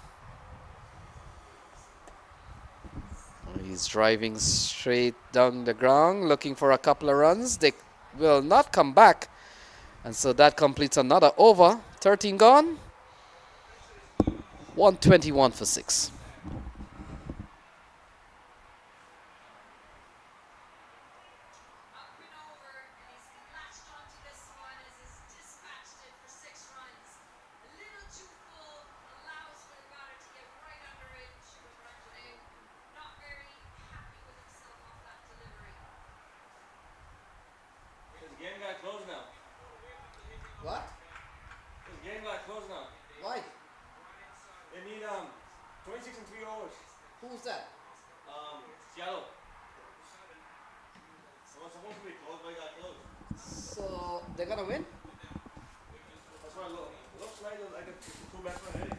He's driving straight down the ground, looking for a couple of runs. They will not come back. And so that completes another over. 13 gone. 121 for 6. This game got closed now. What? This game got closed now. Why? They need 26 and 3 overs. Who's that? Seattle. It was supposed to be closed, but it got closed. So they're gonna win? That's why it looks like a 2 batsman hitting.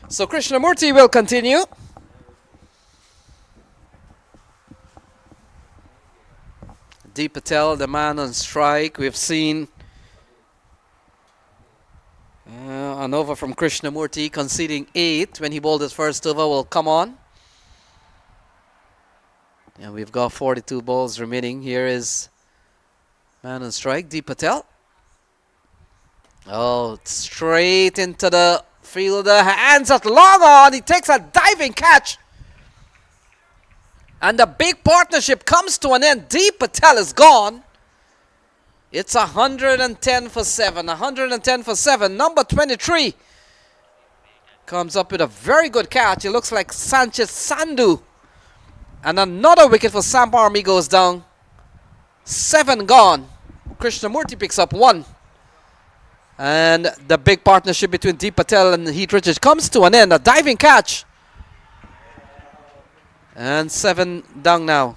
So Krishnamurti will continue. Deep Patel, the man on strike. We've seen an over from Krishnamurti, conceding 8 when he bowled his first over. Will come on. And we've got 42 balls remaining. Here is man on strike, Deep Patel. Oh, straight into the fielder. Hands at long on. He takes a diving catch. And the big partnership comes to an end. Deep Patel is gone. It's 110 for 7. 110 for 7. Number 23 comes up with a very good catch. It looks like Sanchez Sandhu. And another wicket for Samp Army goes down. 7 gone. Krishnamurti picks up 1. And the big partnership between Deep Patel and Heath Richards comes to an end. A diving catch. And 7 down now.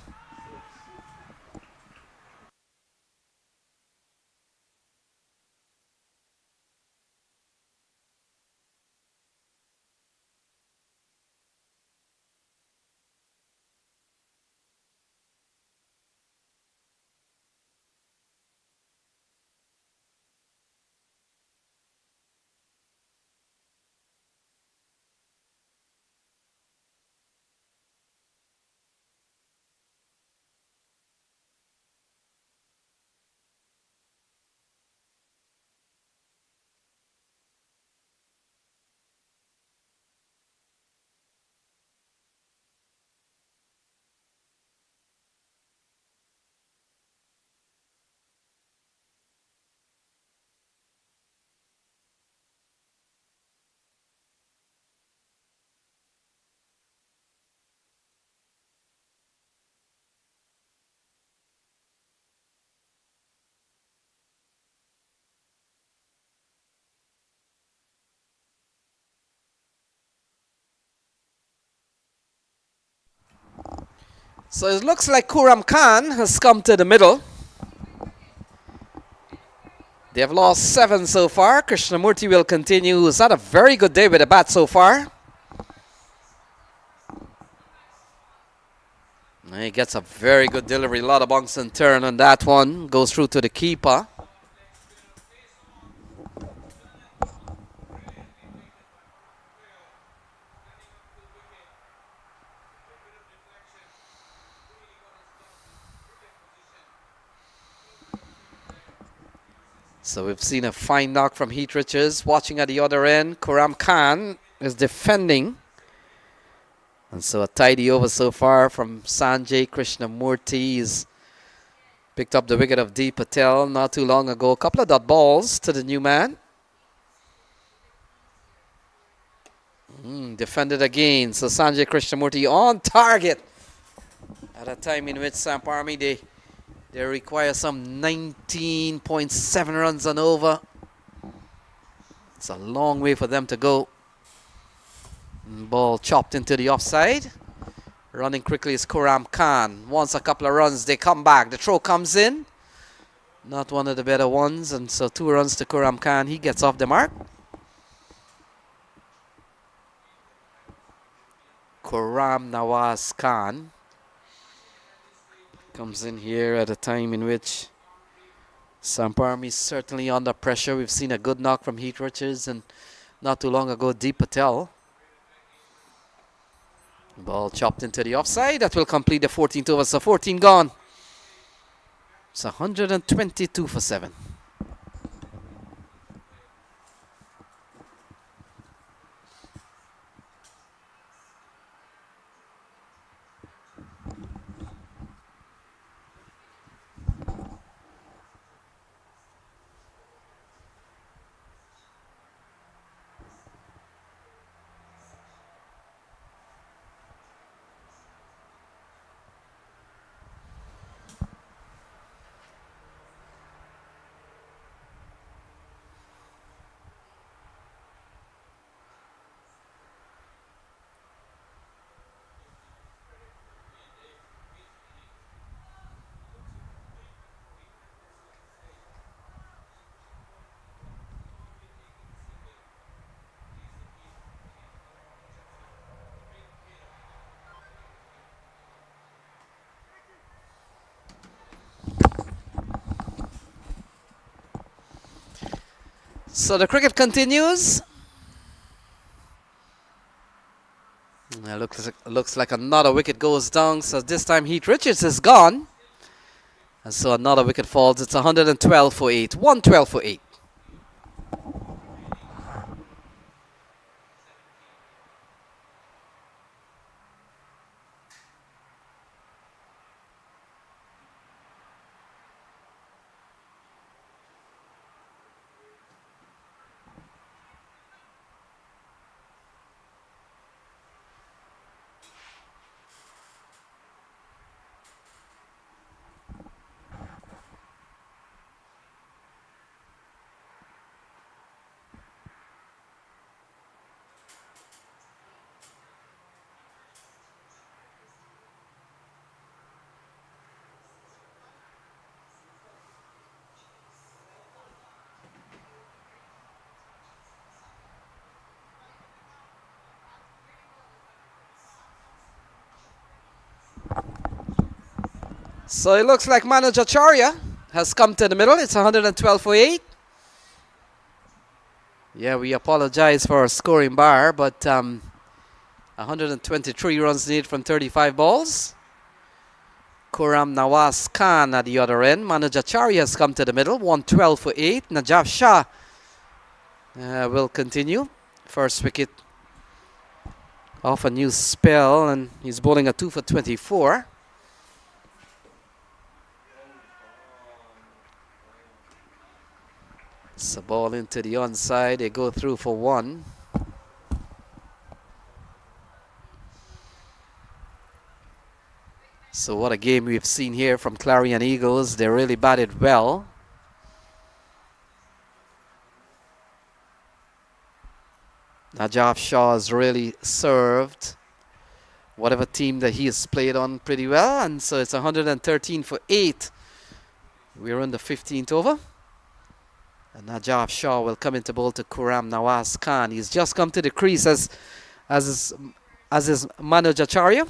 So it looks like Kuram Khan has come to the middle. They have lost 7 so far. Krishnamurti will continue. Who's had a very good day with the bat so far. And he gets a very good delivery. A lot of bunks and turn on that one. Goes through to the keeper. So we've seen a fine knock from Heath Richards. Watching at the other end, Kuram Khan is defending. And so a tidy over so far from Sanjay Krishnamurti. He's picked up the wicket of Deep Patel not too long ago. A couple of dot balls to the new man. Defended again. So Sanjay Krishnamurti on target. At a time in which Samp Army, they require some 19.7 runs and over. It's a long way for them to go. Ball chopped into the offside. Running quickly is Kuram Khan. Wants a couple of runs. They come back. The throw comes in. Not one of the better ones. And so 2 runs to Kuram Khan. He gets off the mark. Kuram Nawaz Khan comes in here at a time in which Samp Army is certainly under pressure. We've seen a good knock from Heath Richards and not too long ago Deep Patel. Ball chopped into the offside. That will complete the 14th over. So 14 gone. It's 122 for 7. So the cricket continues. Looks like another wicket goes down. So this time Heath Richards is gone. And so another wicket falls. It's 112 for 8. 112 for 8. So it looks like manager Charya has come to the middle. It's 112 for 8. Yeah, we apologize for our scoring bar, but 123 runs needed from 35 balls. Khurram Nawaz Khan at the other end. Manager Charya has come to the middle. 112 for 8. Najaf Shah will continue. First wicket off a new spell, and he's bowling a 2 for 24. It's a ball into the onside. They go through for 1. So what a game we've seen here from Clarion Eagles. They really batted well. Najaf Shah has really served whatever team that he has played on pretty well. And so it's 113 for 8. We're in the 15th over. And Najaf Shah will come into bowl to Khurram Nawaz Khan. He's just come to the crease as his manager Charya.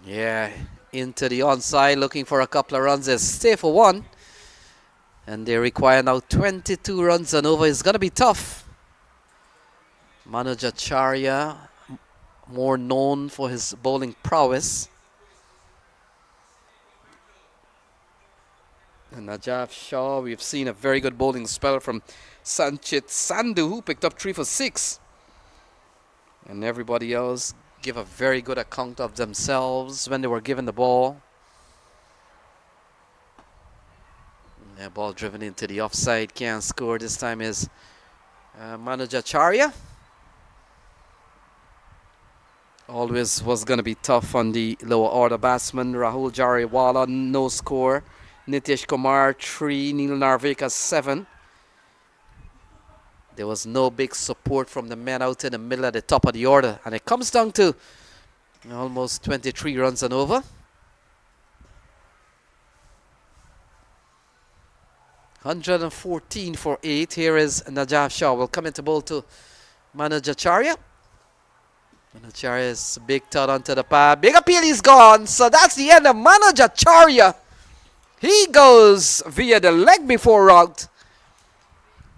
Yeah, into the onside, looking for a couple of runs. They stay for 1. And they require now 22 runs and over. It's going to be tough. Manager Charya, more known for his bowling prowess. And Najaf Shah, we've seen a very good bowling spell from Sanchit Sandhu, who picked up 3 for 6. And everybody else give a very good account of themselves when they were given the ball. Yeah, ball driven into the offside, can't score. This time is manager Charya. Always was going to be tough on the lower order batsmen. Rahul Jariwala, no score. Nitish Kumar, 3. Neil Narvekar, 7. There was no big support from the men out in the middle at the top of the order. And it comes down to almost 23 runs and over. 114 for 8. Here is Najaf Shah. Will come into bowl to manager Charya. Manacharya's big thud onto the pad. Big appeal, he's gone. So that's the end of Manoj Acharya. He goes via the leg before route.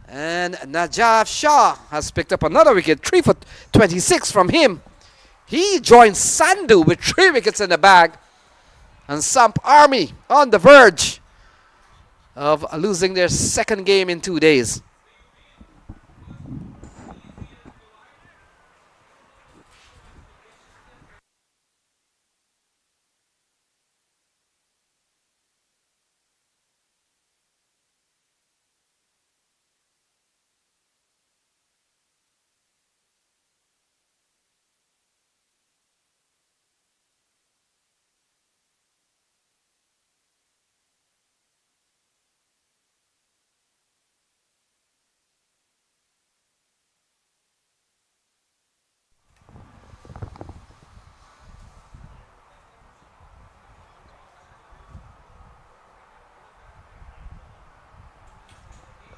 And Najaf Shah has picked up another wicket. 3 for 26 from him. He joins Sandhu with 3 wickets in the bag. And Samp Army on the verge of losing their second game in 2 days.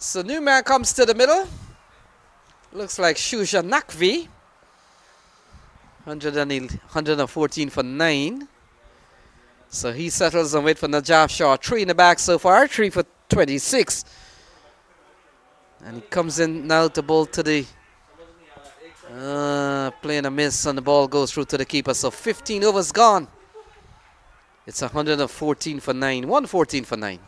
So new man comes to the middle. Looks like Shusha Nakvi. 114 for 9. So he settles and wait for Najaf Shah. 3 in the back so far. 3 for 26. And he comes in now to bowl to the... playing a miss and the ball goes through to the keeper. So 15 overs gone. It's 114 for 9. 114 for 9.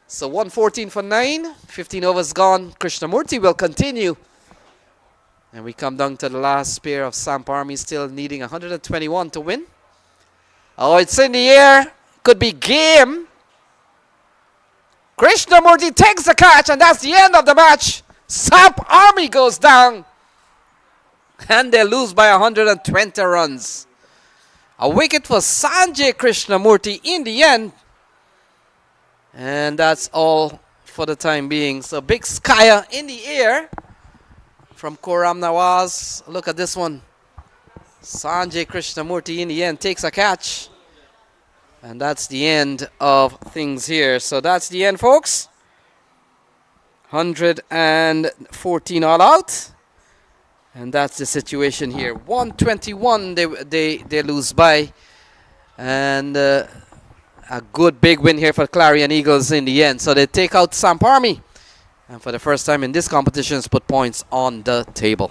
So 114 for 9. 15 overs gone. Krishnamurti will continue. And we come down to the last pair of Samp Army still needing 121 to win. Oh, it's in the air. Could be game. Krishnamurti takes the catch and that's the end of the match. Samp Army goes down. And they lose by 120 runs. A wicket for Sanjay Krishnamurti in the end. And that's all for the time being. So big skyer in the air from Koram Nawaz. Look at this one. Sanjay Krishnamurti in the end takes a catch. And that's the end of things here. So that's the end, folks. 114 all out. And that's the situation here. 121 they lose by. And... a good big win here for Clarion Eagles in the end. So they take out Samp Army. And for the first time in this competition, put points on the table.